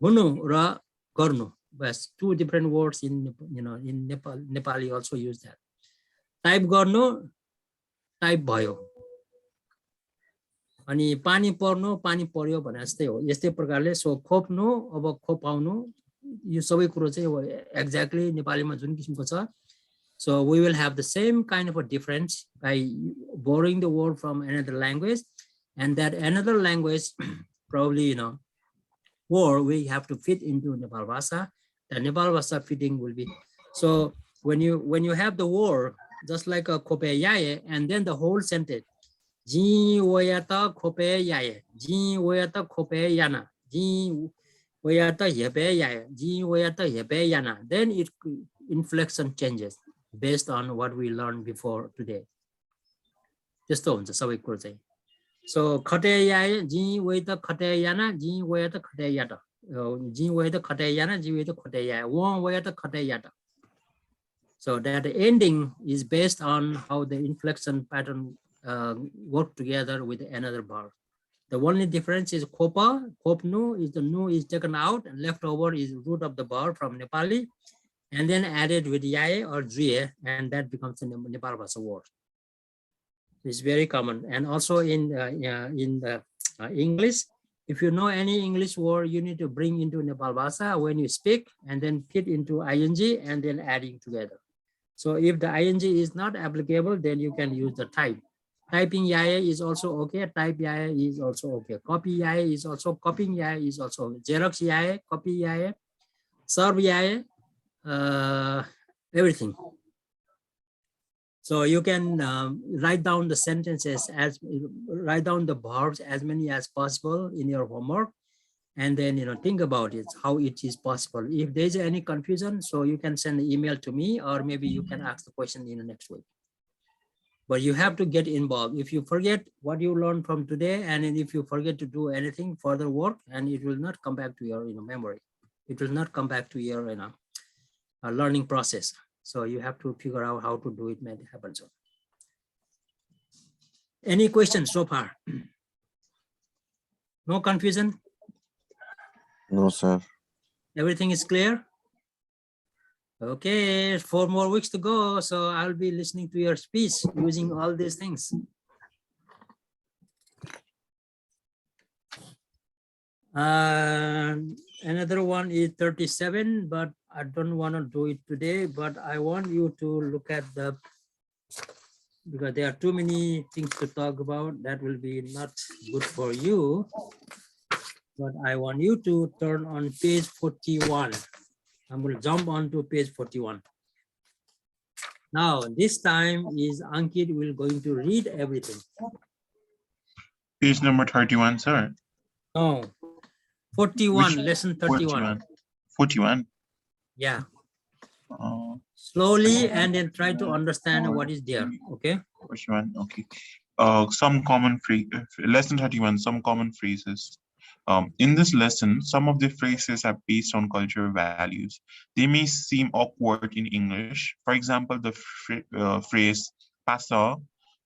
Hunu ra garnu. But two different words in Nepali also use that. Type garnu, type bhayo. अनि पानी पर्नु पानी पर्यो भने जस्तै हो यस्तै प्रकारले सो खोप्नु अब खोपाउनु यो सबै कुरो चाहिँ एक्ज्याक्टली नेपालीमा जुन किसिमको छ so we will have the same kind of a difference by borrowing the word from another language and that another language probably word we have to fit into Nepal Bhasa. The Nepal Bhasa fitting will be so when you have the word just like a khope yaye and then the whole sentence ji wayata khope yaye ji wayata khope yana ji wayata yepe yaye ji wayata yepe yana then it inflection changes based on what we learned before today. त्यस्तो हुन्छ सबै कुरो चाहिँ so khate yaye ji wayata khate yana ji wayata khate yata ji wayata khate yana ji wayata khate yaye wa wayata khate yata. So that ending is based on how the inflection pattern work together with another verb. The only difference is khopa, khopnu is the nu is taken out and left over is root of the verb from Nepali and then added with yaye or juye and that becomes a Nepal Bhasa word. It's very common and also in the English, if you know any English word you need to bring into Nepal Bhasa when you speak and then fit into ing and then adding together. So if the ing is not applicable then you can use the type. Typing yaye is also okay. Type yaye is also okay. Copy yaye is also, copying yaye is also okay. Xerox yaye, copy yaye, serve yaye, everything. So you can write down the sentences write down the verbs as many as possible in your homework and then think about it, how it is possible. If there's any confusion, so you can send an email to me, or maybe you can ask the question in the next week. But you have to get involved. If you forget what you learned from today, and if you forget to do anything further work, and it will not come back to your memory. It will not come back to your learning process. So you have to figure out how to do it, make it happen. So, any questions so far? No confusion? No, sir. Everything is clear? Okay, 4 more weeks to go. So I'll be listening to your speech using all these things. Another one is 37, but I don't want to do it today, but I want you to look at because there are too many things to talk about, that will be not good for you. But I want you to turn on page 41. I'm going to jump onto page 41. Now, this time is Ankit will going to read everything. Page number 31, sir. No, 41, lesson 31. 41. Yeah. Slowly, and then try to understand what is there. Okay. 41. Okay. Some common phrase. Lesson 31. Some common phrases. In this lesson, some of the phrases are based on cultural values. They may seem awkward in English. For example, the phrase "pasa,"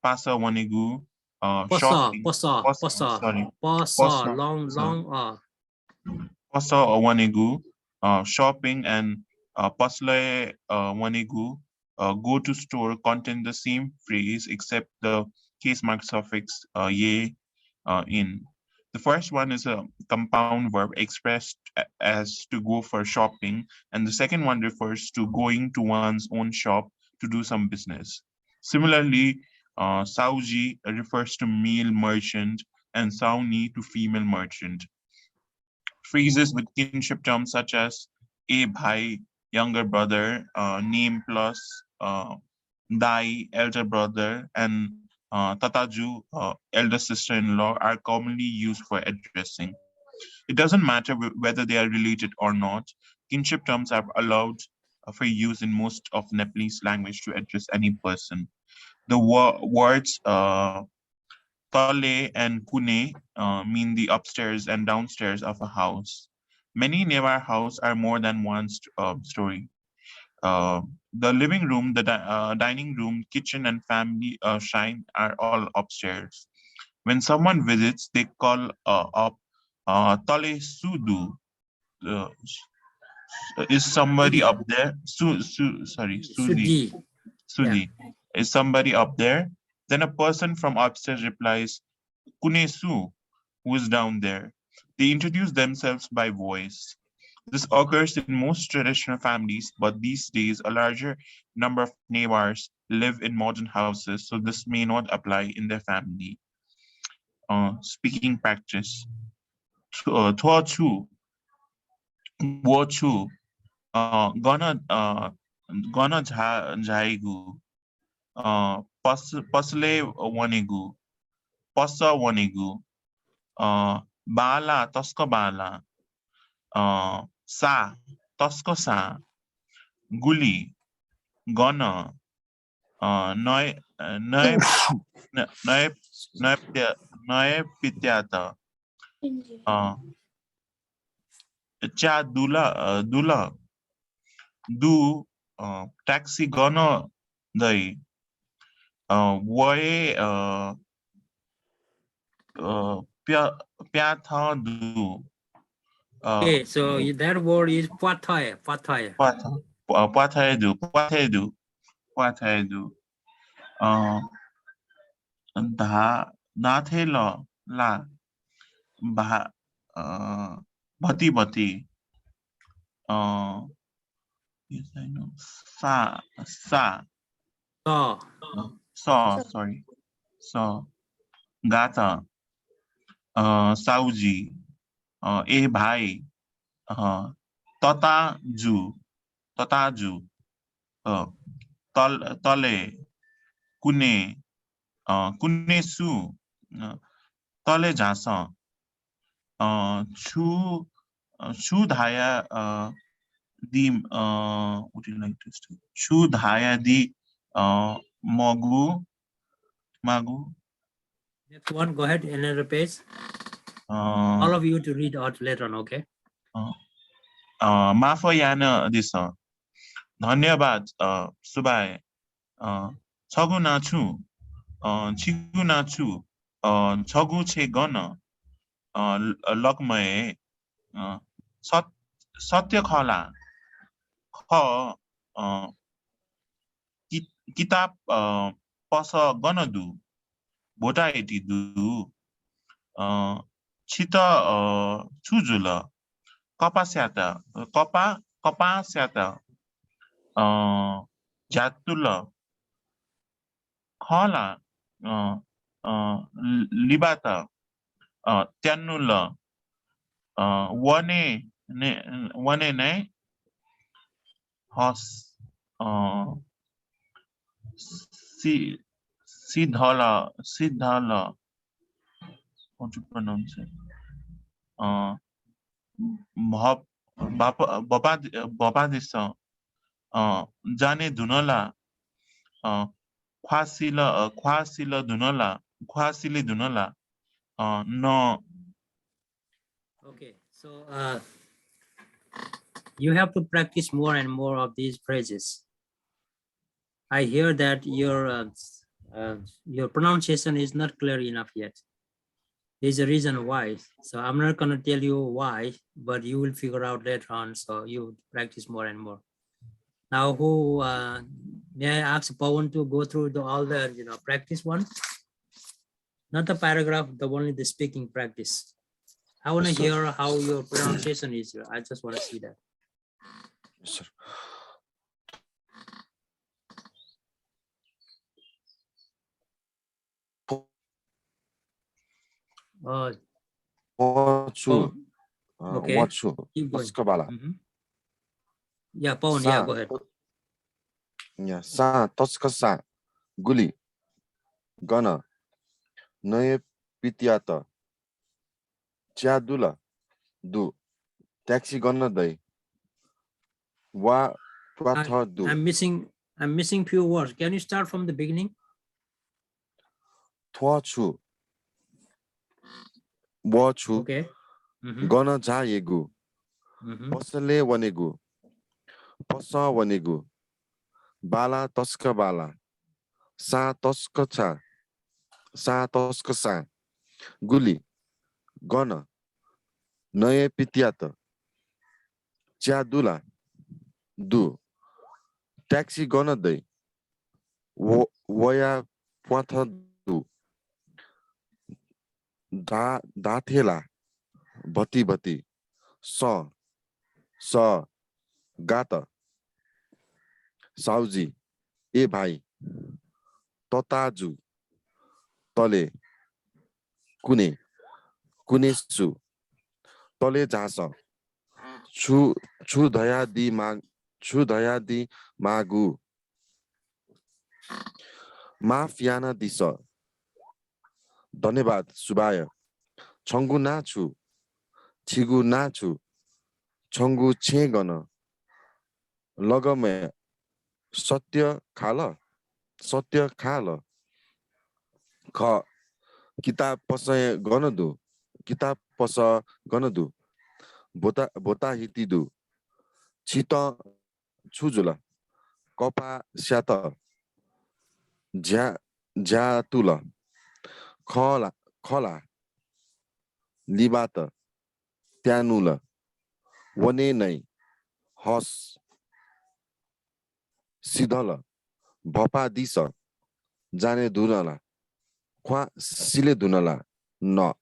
"pasa wanigu," shopping. Pasa, long, Pasa wanigu, shopping, and pasle wanigu, go to store, contain the same phrase except the case mark suffix ye in. The first one is a compound verb expressed as to go for shopping, and the second one refers to going to one's own shop to do some business. Similarly, sauji refers to male merchant and sauni to female merchant. Phrases with kinship terms such as a bhai, younger brother, name plus dai, elder brother, and tataju, elder sister-in-law, are commonly used for addressing. It doesn't matter whether they are related or not. Kinship terms are allowed for use in most of Nepalese language to address any person. The words tale and kune mean the upstairs and downstairs of a house. Many Newar houses are more than one story. The living room, the dining room, kitchen, and family shrine are all upstairs. When someone visits, they call up Tale Sudu. Uh, is somebody up there? Sudi. Yeah. Is somebody up there? Then a person from upstairs replies, Kunesu, who is down there. They introduce themselves by voice. This occurs in most traditional families, but these days a larger number of Newars live in modern houses, so this may not apply in their family. Speaking practice. Thua chu, wo chu, gana jaigu, pasle wanigu, pasa wanigu, bala tosko bala, sa tosko sa, guli, gana, noy pityata, cha dula, du taxi gana dai, wae pya tha du. Okay, so that word is pataya. Pathaedu. Dhathe la. Bhati. Yes, I know. Sa. Sorry. Gata. Sauji. A bhai. Tataju. Tale. Kune su. Tale jasa. Chu Daya di would you like to say? Chu Daya di Magu. Next one, go ahead, another page. All of you to read out later on, okay? Mafoyana this धन्यवाद सुबाय छगु नाछु छिगु नाछु छगु छे gun लकमय सत्य खला ख किताब पस gun दु भोटा eighty दु छित छुजुल कपास्याता Jatula Kala Libata Tianula Wane ne Hos Sidhala how to pronounce it Baba जाने धुनला ख्वासिला धुनला no. Okay, so you have to practice more and more of these phrases. I hear that your pronunciation is not clear enough yet. There's a reason why. So I'm not going to tell you why, but you will figure out later on. So you practice more and more. Now, who may I ask Pawan to go through all the practice one? Not the paragraph, only the speaking practice. I want to hear how your pronunciation is. I just want to see that. Yes, sir. Okay. Keep going. Yeah, Pawan, yeah, go ahead. Yeah, sa toskasa guli gana nae pitiata chadula du taxi gana dai wa twatha du. I'm missing few words. Can you start from the beginning? Twachu wachu okay. Gana jayegu Posale wanegu Posa wanegu Bala toska bala Sa toska sa Guli Gana Nae pitiata Chadula Du Taxi gana day Waya Pwatha du Da thela Bati Sa Gata Sauji E bhai Totaju Tole Kunesu Tole jasa Chu daya di magu Mafiana disa धन्यवाद सुबाय छंगु नाछु छिगु नाछु छंगु छे gun लगमे सत्य खाल ख किताब पस गनदु बोता हितिदु छित छुजुला कपा स्यात ज्यातुला खला लिबात त्यानुला वने नै हस सिधल भपा दिस जाने धुनला ख्वा सिले धुनला न.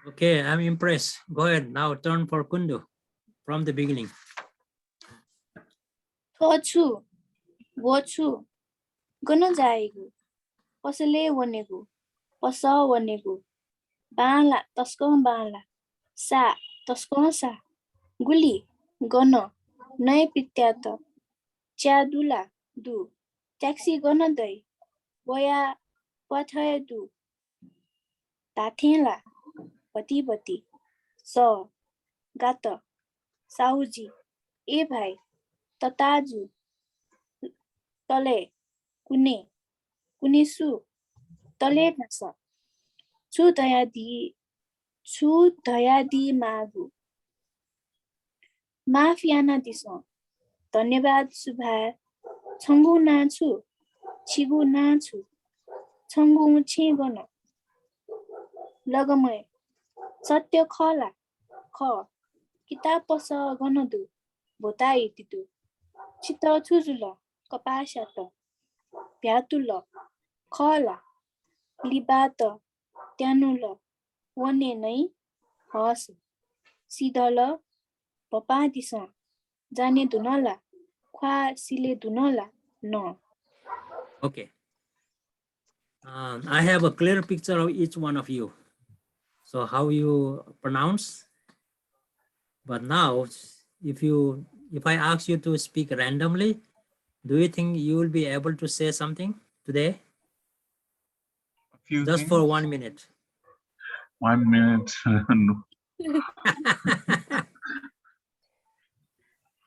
Okay, I'm impressed. Go ahead. Now turn for Kundu from the beginning. Thochu, wochu, gana jayegu, posale wanegu, posa wanegu, bala, toskon bala, sa, toskon sa, guli, gana, nae pityata, chadula, du, taxi gana day, waya, pathaya du, tathinla, पति पति स गात साहुजी ए भाइ तताजु तले कुने कुनेसु तले नस छु दयादी मागु माफियाना दिसो धन्यवाद सुभाय छंगु नाछु छिगु नाछु छंगु छेगन लगमय सत्य खला ख किताब पस गनदु भोताई तितु चित छुजुल कपास्यात भ्यातुल खला लिबात त्यानुल वने नै हस सिधल पपादिस जाने दुनला ख्वा सिले दुनला न. Okay. I have a clear picture of each one of you. So how you pronounce. But now, if I ask you to speak randomly, do you think you will be able to say something today? A few Just things. for 1 minute. 1 minute. No.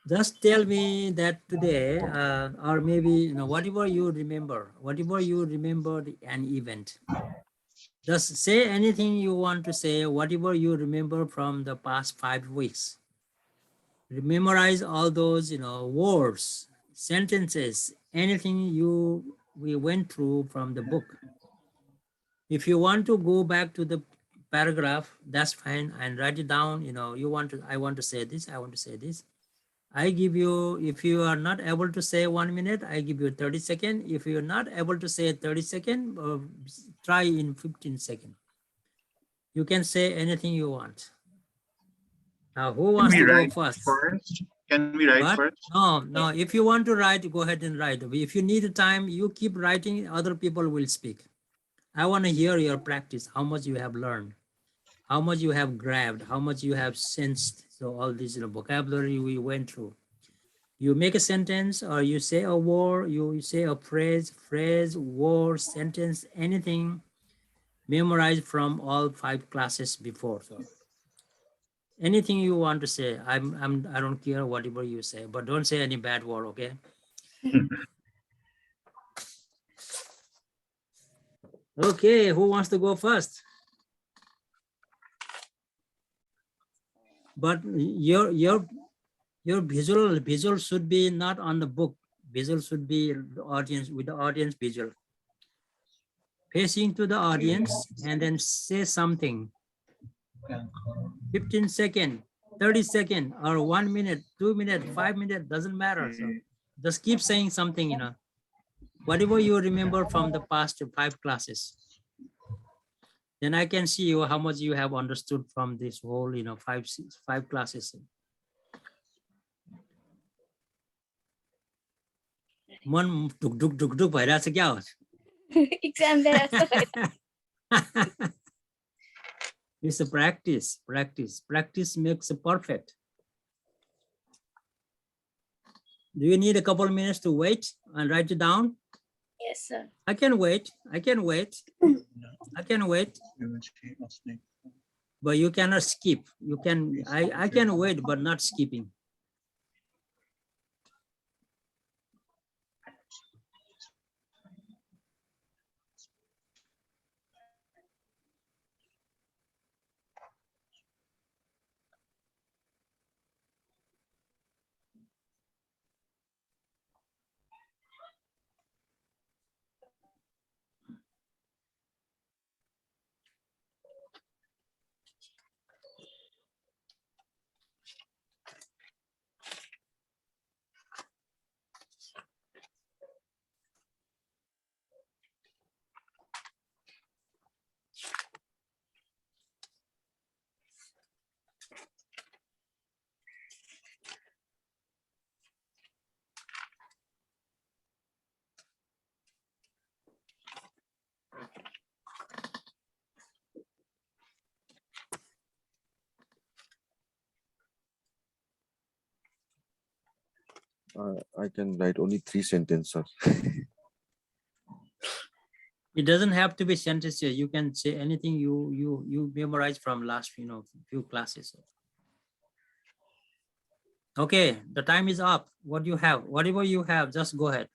Just tell me that today, or maybe whatever you remember an event. Just say anything you want to say, whatever you remember from the past 5 weeks. Memorize all those words, sentences, anything we went through from the book. If you want to go back to the paragraph, that's fine, and write it down. I want to say this, I want to say this. I give you, if you are not able to say 1 minute, I give you 30 seconds. If you're not able to say 30 seconds, try in 15 seconds. You can say anything you want. Now, who wants to go first? Can we write first? No. If you want to write, go ahead and write. If you need time, you keep writing, other people will speak. I want to hear your practice, how much you have learned, how much you have grabbed, how much you have sensed. So all this vocabulary we went through. You make a sentence, or you say a word, you say a phrase, word, sentence, anything memorized from all 5 classes before. So anything you want to say, I don't care whatever you say, but don't say any bad word, okay? Okay, who wants to go first? But your visual should be not on the book. Visual should be the audience, with the audience visual. Facing to the audience and then say something. 15 seconds, 30 seconds, or 1 minute, 2 minutes, 5 minutes, doesn't matter. So just keep saying something, whatever you remember from the past 5 classes. Then I can see how much you have understood from this whole, 5 classes. मन ढुक ढुक ढुक ढुक भइरहेछ क्या हो? Exam there जस्तो भइरहेछ. It's a practice. Practice makes it perfect. Do you need a couple of minutes to wait and write it down? Yes, sir. I can wait. I can wait. But you cannot skip. You can. I can wait, but not skipping. I can write only 3 sentences. It doesn't have to be sentences. You can say anything you memorize from last few classes. Okay, the time is up. What do you have? Whatever you have, just go ahead.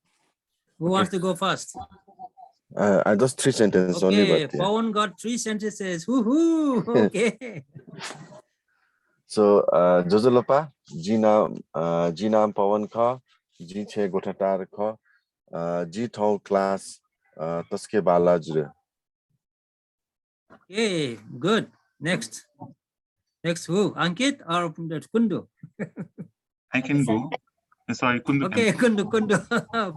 Who wants to go first? I just 3 sentences only, Okay, but yeah. Pawan got 3 sentences. Woohoo! Okay. So, Jojolopa, Jina Pawan Kha, Ji Che Gotatar Kha, Ji Thau class, Taske Bala Jure. Okay, good. Next. Next who? Ankit or Kundu? I can go. Sorry, Kundu. Okay, Kundu.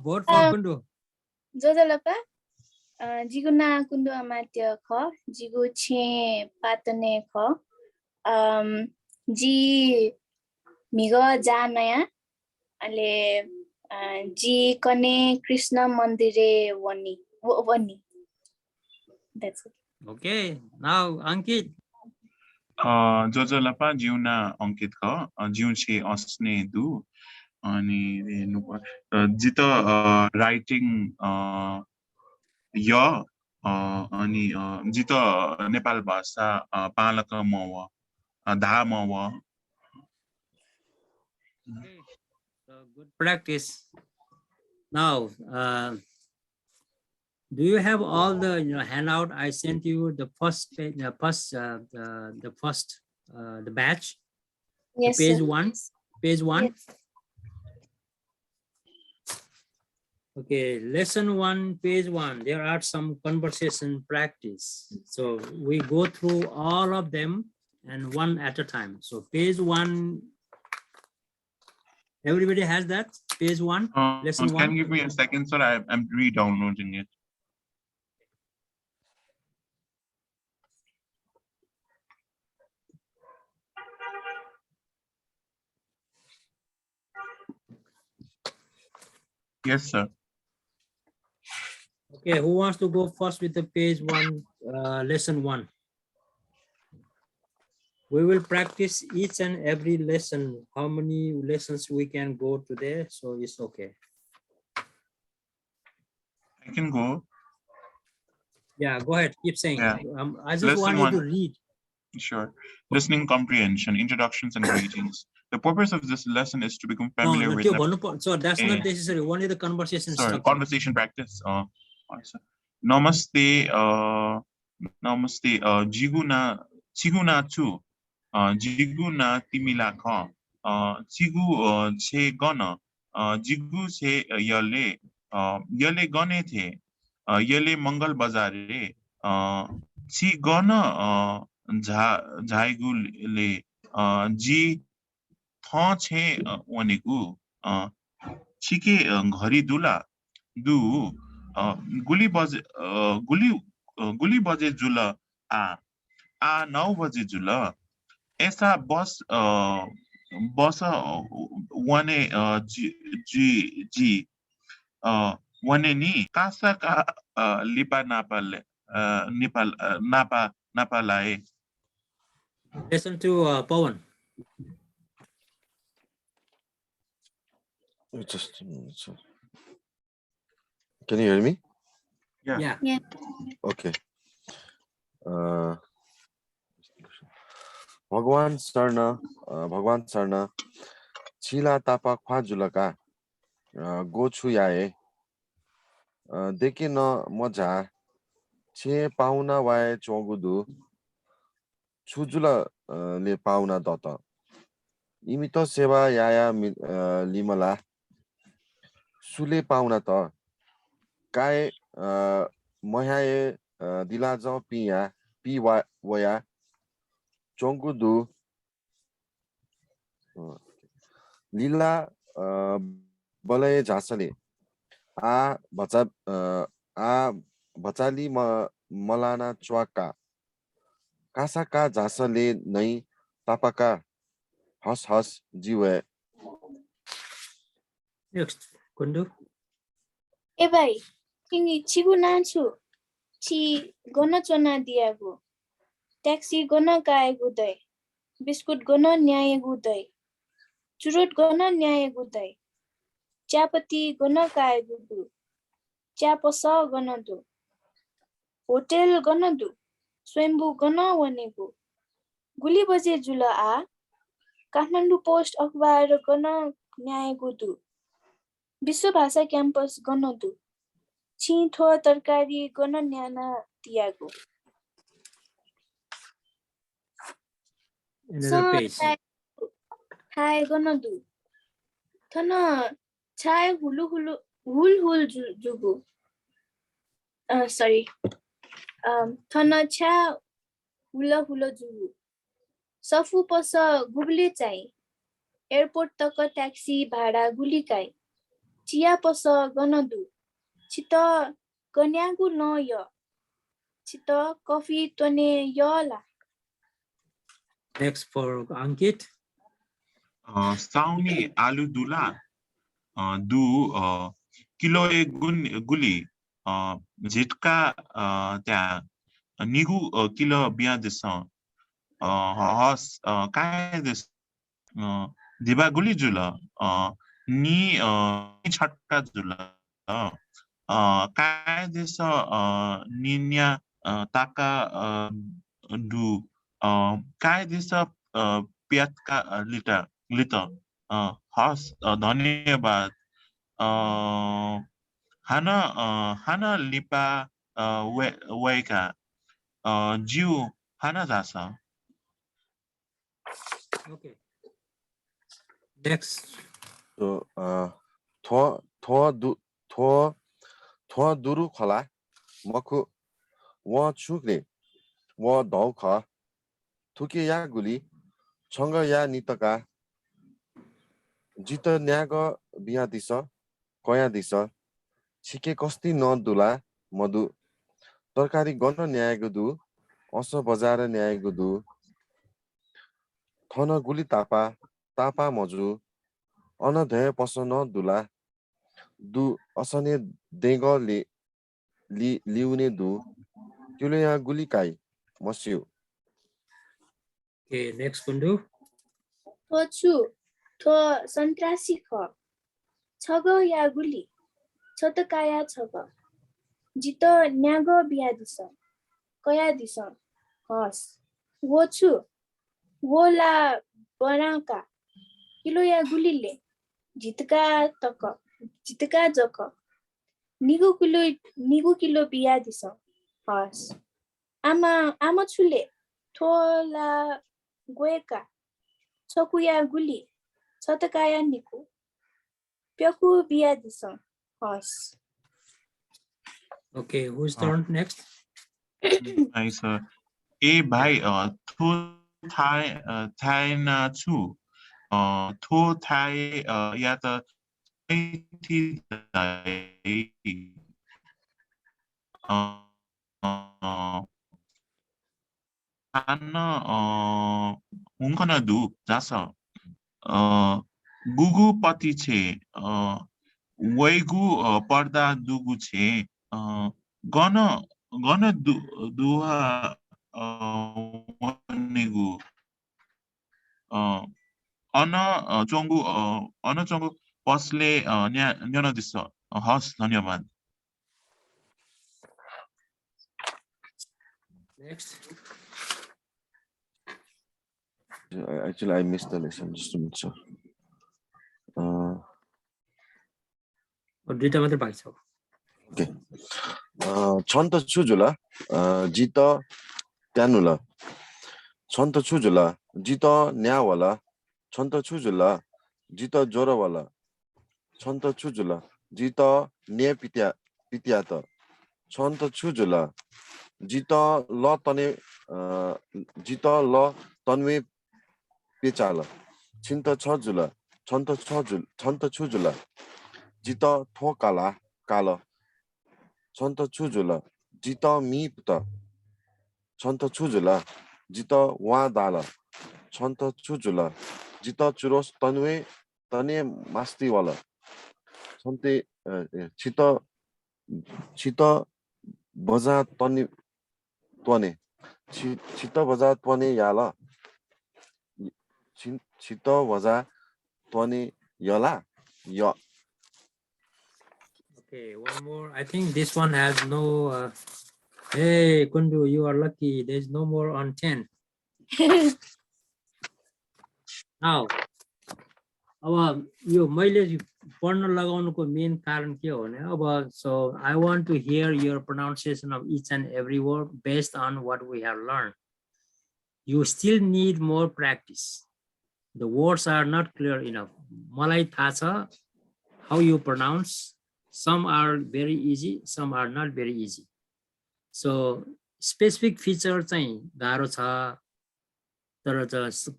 Vote for Kundu. Jodalapa, Jiguna Kundu Amatya Kho, Jigu Che Patane Kho, Ji Migo Janaya, Ale Ji Kone Krishna Mandire Wani. That's it. Okay, now Ankit. Jojolapa Jiuna Ankit Kha, Jiun Che Osne Du, Ani Jita writing Ya, Ani Jita Nepalbhasa Palaka Mawa, Dha Mawa. Okay, so good practice. Now, do you have all the handout I sent you? The first page, the batch. Yes, The page sir. 1. Page 1. Yes. Okay, lesson 1, page 1. There are some conversation practice. So we go through all of them and one at a time. So page 1. Everybody has that? Page 1, lesson 1. Can you give me a second, sir? I'm re-downloading it. Yes, sir. Okay, who wants to go first with the page 1, lesson 1? We will practice each and every lesson. How many lessons we can go today? So it's okay. I can go. Yeah, go ahead. Keep saying. Yeah. I just Lesson want you 1. to read. Sure. Listening comprehension, introductions and greetings. The purpose of this lesson is to become familiar with So that's not necessary. Only the conversation structure. conversation practice. Namaste. Namaste. Chiguna tu. Jiguna timila kha. Chigu che gana. Jigu che yale. Yale gane the. Yale mangal bazare. Chi gana झाइगुले जी थ छे भनेको छिके घरी दुला दु गुली बजे जुल आ 9 बजे जुल ऐसा बस वने जी वने नि कासा का लिपा नापाले Nepal नापालाए. Listen to Pawan. Just, can you hear me? Yeah. Okay. भगवान शरण छिला तापा ख्वा जुलका गोछु याए देखि न मजा छे पाउना वाए चोगुदु छुजुल ले पाउना दत इमित सेवा याया लिमला सुले पाउना त काय मयाए दिलाज पिया पि वया चोगुदु लीला बलय झासले आ बचाली मलाना च्वाका कासाका झासले नै तापाका हस हस जीवे. Next, Kundu. ए भाइ तिमी छिगु नाछु छि गन चना दियागु ट्याक्सी गन गाएको दै बिस्कुट गन न्याएको दै चुरोट गन न्याएको दै चियापत्ती गन गाएको दु चियापस गन दु होटेल गनदु स्वयम्भू गन वनेगु गुली बजे जुल आ काठमाडौँ पोस्ट अखबार गन न्यायगु दु विश्व भाषा क्याम्पस गनदु छिथो तरकारी गन न्याना तियागु Another page. हाय गनदु थन छाय हुलु हुलु हुल हुल जुगु sorry थन छा हुल हुल जुगु सफु पस गुबले चाहिँ एयरपोर्ट तक ट्याक्सी भाडा गुलिकाई चिया पस गनदु छित गन्यागु न य छित कफी तने यला Next for Ankit. Sauni alu dula du kilo e guli jitka त्या निगु किलो बिया देश हस काय देश दिबा गुली जुल नि छटका जुल काय देश निन्या ताका दु काय देश प्यातका लिट हस धन्यवाद हाना लिपा वेका जिउ हाना जासा. Okay. Next. So थो दुरु खला मखु व छुक्रे व धौख थुके या गुली छंग या नितका जित न्याग बिया दिस कया दिस छिके कस्ती न दुला मधु तरकारी गन न्यायगु दु अस बजार न्यायगु दु थन गुली तापा मजु अनधय पस न दुला दु असने देग लिउने दु क्युले या गुली काई मस्यु. Okay, next Kundu. थो छु थो सन्त्रासी ख छग या गुली छतकाया छग जित न्याग बिया दिस कया दिस हस वो छु वो ला बनाका किलो या गुलीले जितका जक निगु किलो बिया दिस हस आमा छुले थोला गोएका छकुया गुली छतकाया निकु प्यकु बिया दिस हस. Okay, who's turn next? Nice. ए भाइ थो थाय ना छु थो थाय या त थि आन हुंखन दु जास गुगु पति छे वैगु पर्दा दुगु छे गन दुहा वनेगु अन चोंगु पसले न्यान दिस हस धन्यवाद. Next. Actually, I missed the lesson. Just a minute, sir. दुईटा मात्र बाँकी छ. Okay. छन्त छुजुला जित त्यानुला छन्त छुजुला जित न्यावाला छन्त छुजुला जित जोरवाला छन्त छुजुला जित ने पित्यात छन्त छुजुला जित ल तन्वे पेचाल छिन्त छजुला छन्त छुजुला जित थो काला काल छन्त छुजुला जित मी पुत छन्त छुजुला जित वा दाल छन्त छुजुला जित चुरोस तने मास्तीवाला छन्ते छित बजा त्वने छित बजा त्वने याला छित बजा त्वने यला य. Okay, one more. I think this one has no Hey, Kundu, you are lucky. There's no more on 10. Now, यो मैले पढ्न लगाउनुको मेन कारण के हो भने so I want to hear your pronunciation of each and every word based on what we have learned. You still need more practice. The words are not clear enough. Malai थाहा छ how you pronounce. Some are very easy, some are not very easy. So specific feature चाहिँ गाह्रो छ, तर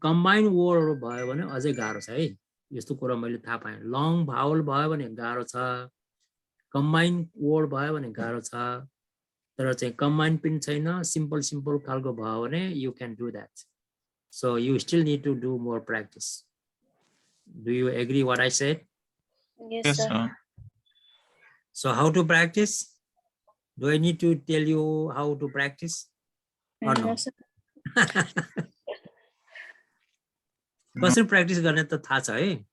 combined word भयो भने अझै गाह्रो छ है. यस्तो कुरा मैले थाहा पाएँ. Long vowel भयो भने गाह्रो छ, combined word भयो भने गाह्रो छ, तर चाहिँ combined पनि छैन, simple खालको भयो भने you can do that. So you still need to do more practice. Do you agree what I said? Yes, sir. So how to practice? Do I need to tell you how to practice? Or no? No, sir. कसरी practice गर्ने त थाहा छ है.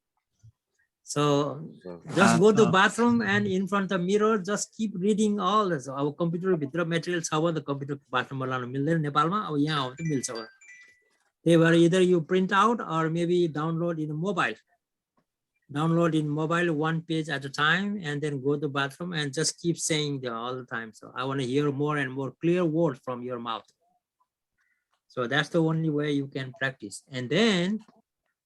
So just go to the bathroom and in front of the mirror, just keep reading all this. Our computer भित्र material छ भने computer bathroom मा लानु मिल्दैन नेपालमा, अब यहाँ हो भने मिल्छ. They were either you print out or maybe download in a mobile. Download in mobile 1 page at a time and then go to the bathroom and just keep saying that all the time. So I want to hear more and more clear words from your mouth. So that's the only way you can practice. And then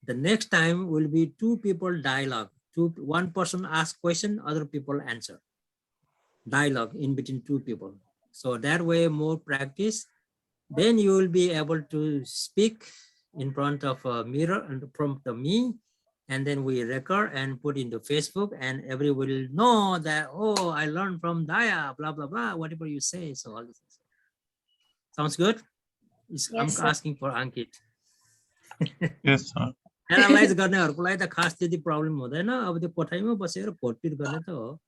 the next time will be 2 people dialogue. One person asks question, other people answer. Dialogue in between 2 people. So that way more practice. Then you will be able to speak in front of a mirror and prompt me, and then we record and put into Facebook, and everyone will know that, oh, I learned from Daya, blah, blah, blah, whatever you say. So all this. Sounds good? Yes, I'm asking for Ankit. Yes, sir. Analyze गर्नेहरुको लागि त खास त्यति problem हुँदैन. अब त्यो कोठाइमा बसेर घोटपिट गर्ने त हो.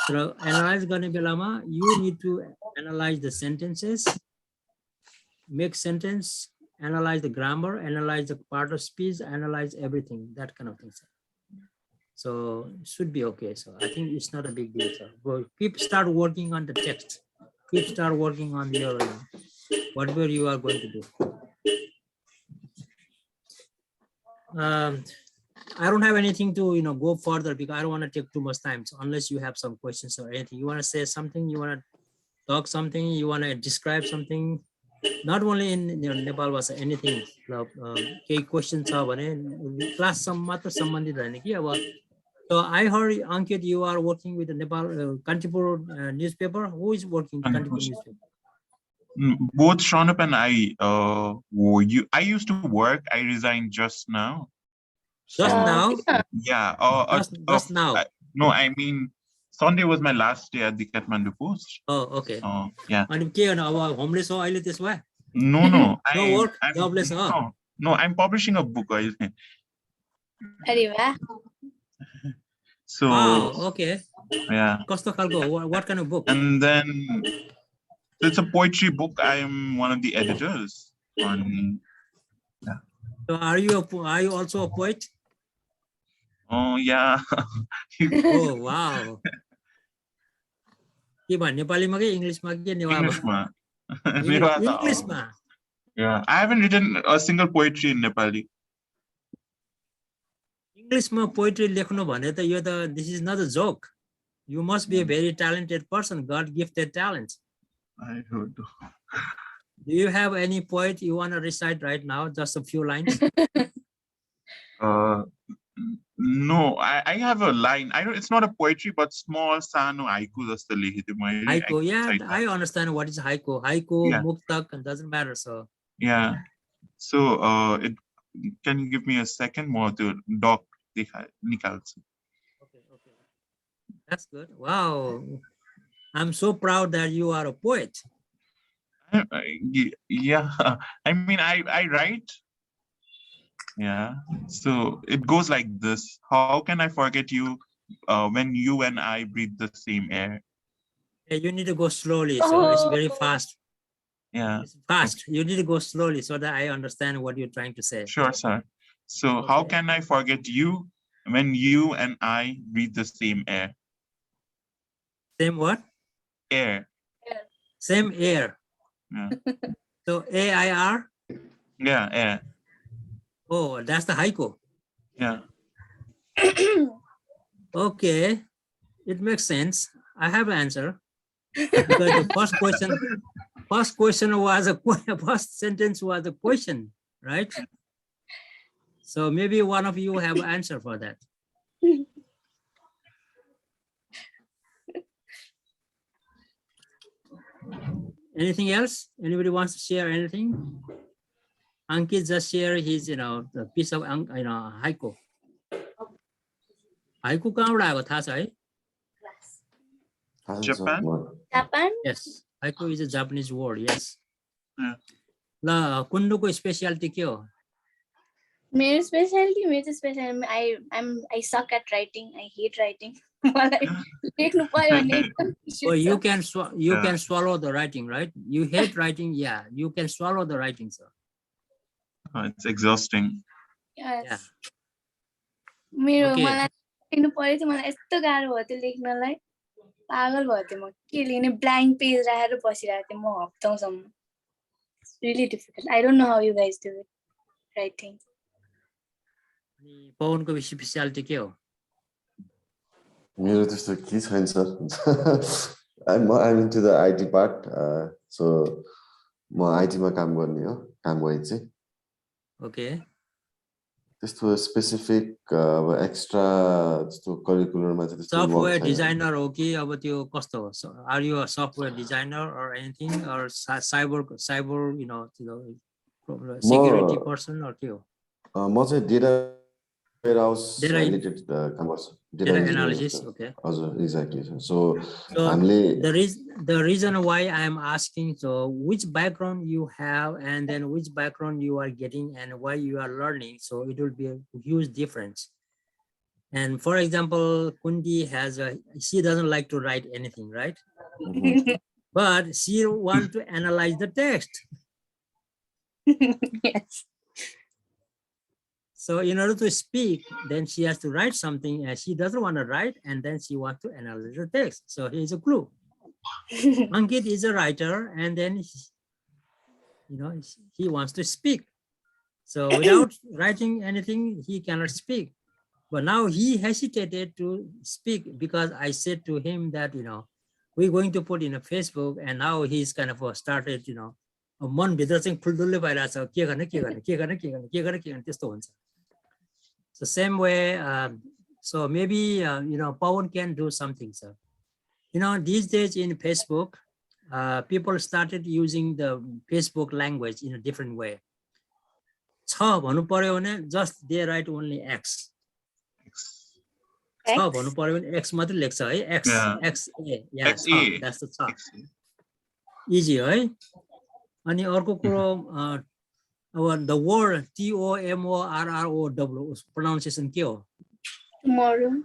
तर एनालाइज गर्ने बेलामा you need to analyze the sentences, make sentence, analyze the grammar, analyze the part of speech, analyze everything, that kind of thing. So it should be okay. So I think it's not a big deal. So go start working on the text. Start working on your whatever you are going to do. I don't have anything to go further because I don't want to take too much time. So unless you have some questions or anything, you want to say something, you want to talk something, you want to describe something, not only in Nepalbhasa, anything. Questions class so I heard, Ankit, you are working with the Nepal Kantipur newspaper. Who is working Kantipur newspaper? Both Shaunup and I, I used to work. I resigned just now. Just now? Yeah. Just now? No, I mean, Sunday was my last day at the Kathmandu Post. Oh, okay. Yeah. Homeless or No. No work? Jobless? No, I'm publishing a book. So. Oh, okay. Yeah. What kind of book? And then it's a poetry book. I'm one of the editors. Yeah. So are you also a poet? Oh yeah. Oh wow. Nepali ma English ma English ma. English ma. Yeah, I haven't written a single poetry in Nepali. English ma poetry lekhnu bhane ta yo ta this is not a joke. You must be a very talented person, God gifted talent. I don't know. Do you have any poet you want to recite right now? Just a few lines. No, I have a line. It's not a poetry, but small sano haiku jasto lekhide मैले. Haiku, yeah, I understand what is haiku. Haiku, yeah. Muktak, it doesn't matter. So yeah. So can you give me a second more to doc nikalchu? Okay. That's good. Wow. I'm so proud that you are a poet. Yeah, I mean, I write. Yeah, so it goes like this. How can I forget you when you and I breathe the same air? Yeah, you need to go slowly, so it's very fast. Yeah. It's fast. You need to go slowly so that I understand what you're trying to say. Sure, sir. So okay. How can I forget you when you and I breathe the same air? Same what? Air. Same air. Yeah. So AIR. Yeah, yeah. Oh, that's the haiku. Yeah. Okay, it makes sense. I have an answer because the first question was a first sentence was a question, right? So maybe one of you have an answer for that. Anything else? Anybody wants to share anything? Ankit just share his, the piece of, haiku. Haiku कहाँबाट आएको थाहा छ है? Japan? Japan? Yes, haiku is a Japanese word. Yes. Yeah. ल कुन्डुको speciality के हो? मेरो specialty, I suck at writing. I hate writing. So you can swallow the writing, right? You hate writing, yeah. You can swallow the writing, sir. It's exhausting. Yeah. मेरो Okay. मलाई लेख्नु पर्यो थियो मलाई यस्तो गाह्रो भयो त्यो लेख्नलाई पागल भयो थियो म के लेख्ने ब्ल्याङ्क पेज राखेर बसिरहेको थिएँ म हप्ताउँसम्म It's really difficult. I don't know how you guys do it. Writing. अनि पवनको स्पेशलिटी के हो? मेरो त्यस्तो के छैन sir I'm into the IT part so म IT मा काम गर्ने हो काम गरे चाहिँ Okay. त्यस्तो स्पेसिफिक अब एक्स्ट्रा त्यस्तो करिकुलरमा चाहिँ त्यस्तो Software designer हो कि अब त्यो कस्तो हो? So, are you a software designer or anything or cyber security person or के हो? म चाहिँ डेटा warehouse Data related काम गर्छु data analysis, okay. हजुर exactly so So हामीले the reason why I am asking, so which background you have and then which background you are getting and why you are learning, so it will be a huge difference. And for example, Kundi she doesn't like to write anything, right? But she wants to analyze the text. Yes. So in order to speak, then she has to write something and she doesn't want to write and then she wants to analyze the text. So here's a clue. Ankit is a writer and then, he wants to speak. So without writing anything, he cannot speak. But now he hesitated to speak because I said to him that, we're going to put in a Facebook and now he's kind of started, a मन भित्र चाहिँ खुल्दुल्लै भइरहेछ के गर्ने त्यस्तो हुन्छ. So same way, so maybe, Pawan can do something, sir. These days in Facebook, people started using the Facebook language in a different way. छ भन्नु पर्यो भने just they write only X. छ भन्नु पर्यो भने X मात्रै लेख्छ है X XA yeah छ that's the छ easy है. अनि अर्को कुरो अब the word TOMORROW pronunciation के हो? Tomorrow.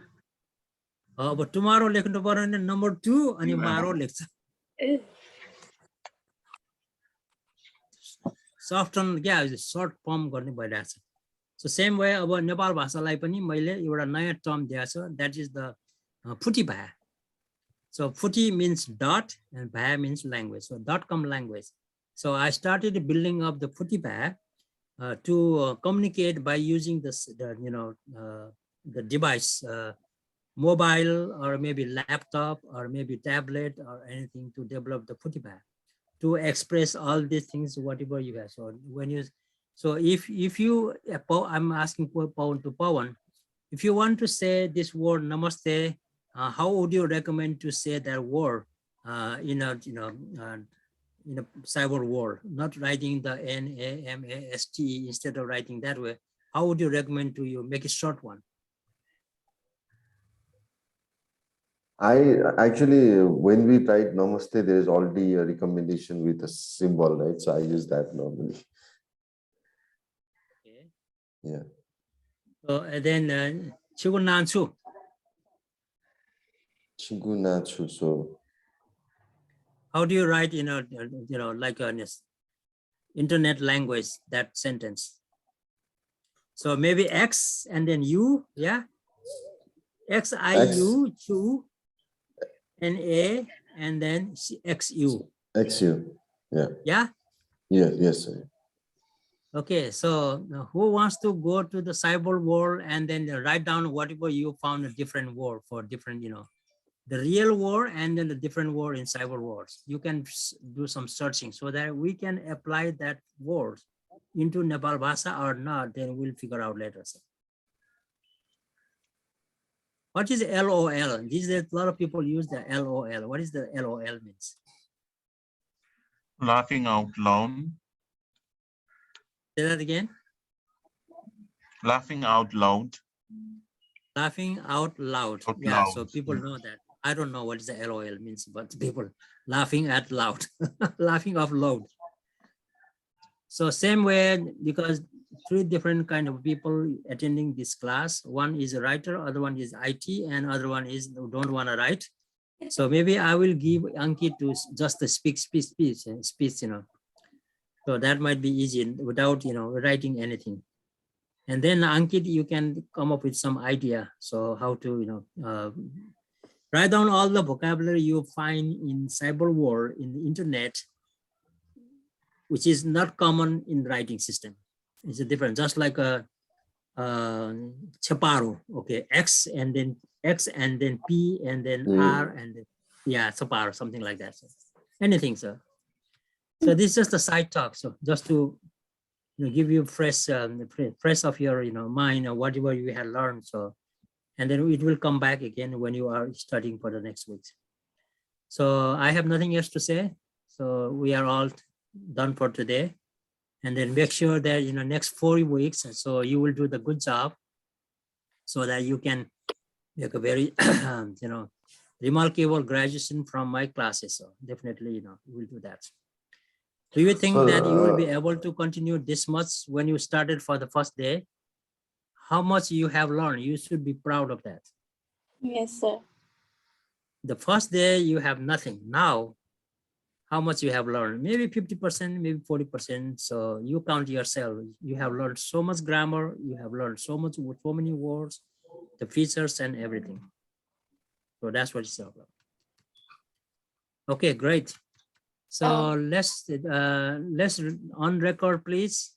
अब tomorrow लेख्नु पर्यो भने number 2 अनि मारो लेख्छ. Soft on short form गर्ने भइरहेछ. So same way अब नेपाल भाषालाई पनि मैले एउटा नयाँ term दिएको छु, that is the फुटी via. So footy means dot and bhaya means language. So .com language. So I started building up the footy bhaya to communicate by using the device, mobile or maybe laptop or maybe tablet or anything to develop the footy bhaya to express all these things, whatever you have. So when you, if you, I'm asking Pawan, if you want to say this word namaste, how would you recommend to say that word in a cyber world, not writing the NAMAST instead of writing that way? How would you recommend to you make a short one? I actually, when we write namaste, there is already a recommendation with a symbol, right? So I use that normally. Okay. Yeah. So and then Chigunanchu. Chigunachu. So how do you write in a like an internet language that sentence? So maybe X and then U, yeah. XIU chu NA and then XU. Exio. Yeah. Yeah. Yeah. Yes, sir. Okay, so who wants to go to the cyber world and then write down whatever you found a different word for different, the real word and then the different word in cyber words. You can do some searching so that we can apply that word into Nepalbhasa or not, then we'll figure out later. So, what is LOL? These a lot of people use the LOL. What is the LOL means? Laughing out loud. Say that again. Laughing out loud. Laughing out loud. Out Yeah, loud. so people know that. I don't know what is the LOL means, but people laughing at loud, laughing out loud. So same way, because three different kind of people attending this class. One is a writer, other one is IT, and other one is don't want to write. So maybe I will give Ankit to just speak speech. So that might be easy without writing anything. And then Ankit, you can come up with some idea. So how to write down all the vocabulary you find in cyber world in the internet, which is not common in writing system. It's a different, just like a chaparu, okay, X and then P and then R and then, yeah, chaparu, something like that. So anything, sir. So this is just a side talk. So just to give you fresh of your mind or whatever you had learned. So, and then it will come back again when you are studying for the next week. So I have nothing else to say. So we are all done for today. And then make sure that next 4 weeks, so you will do the good job so that you can make a very remarkable graduation from my classes. So definitely we'll do that. Do you think that you will be able to continue this much when you started for the first day? How much you have learned? You should be proud of that. Yes, sir. The first day you have nothing. Now, how much you have learned? Maybe 50%, maybe 40%. So you count yourself. You have learned so much grammar. You have learned so many words, the features and everything. So that's what it's all about. Okay, great. So let's on record, please.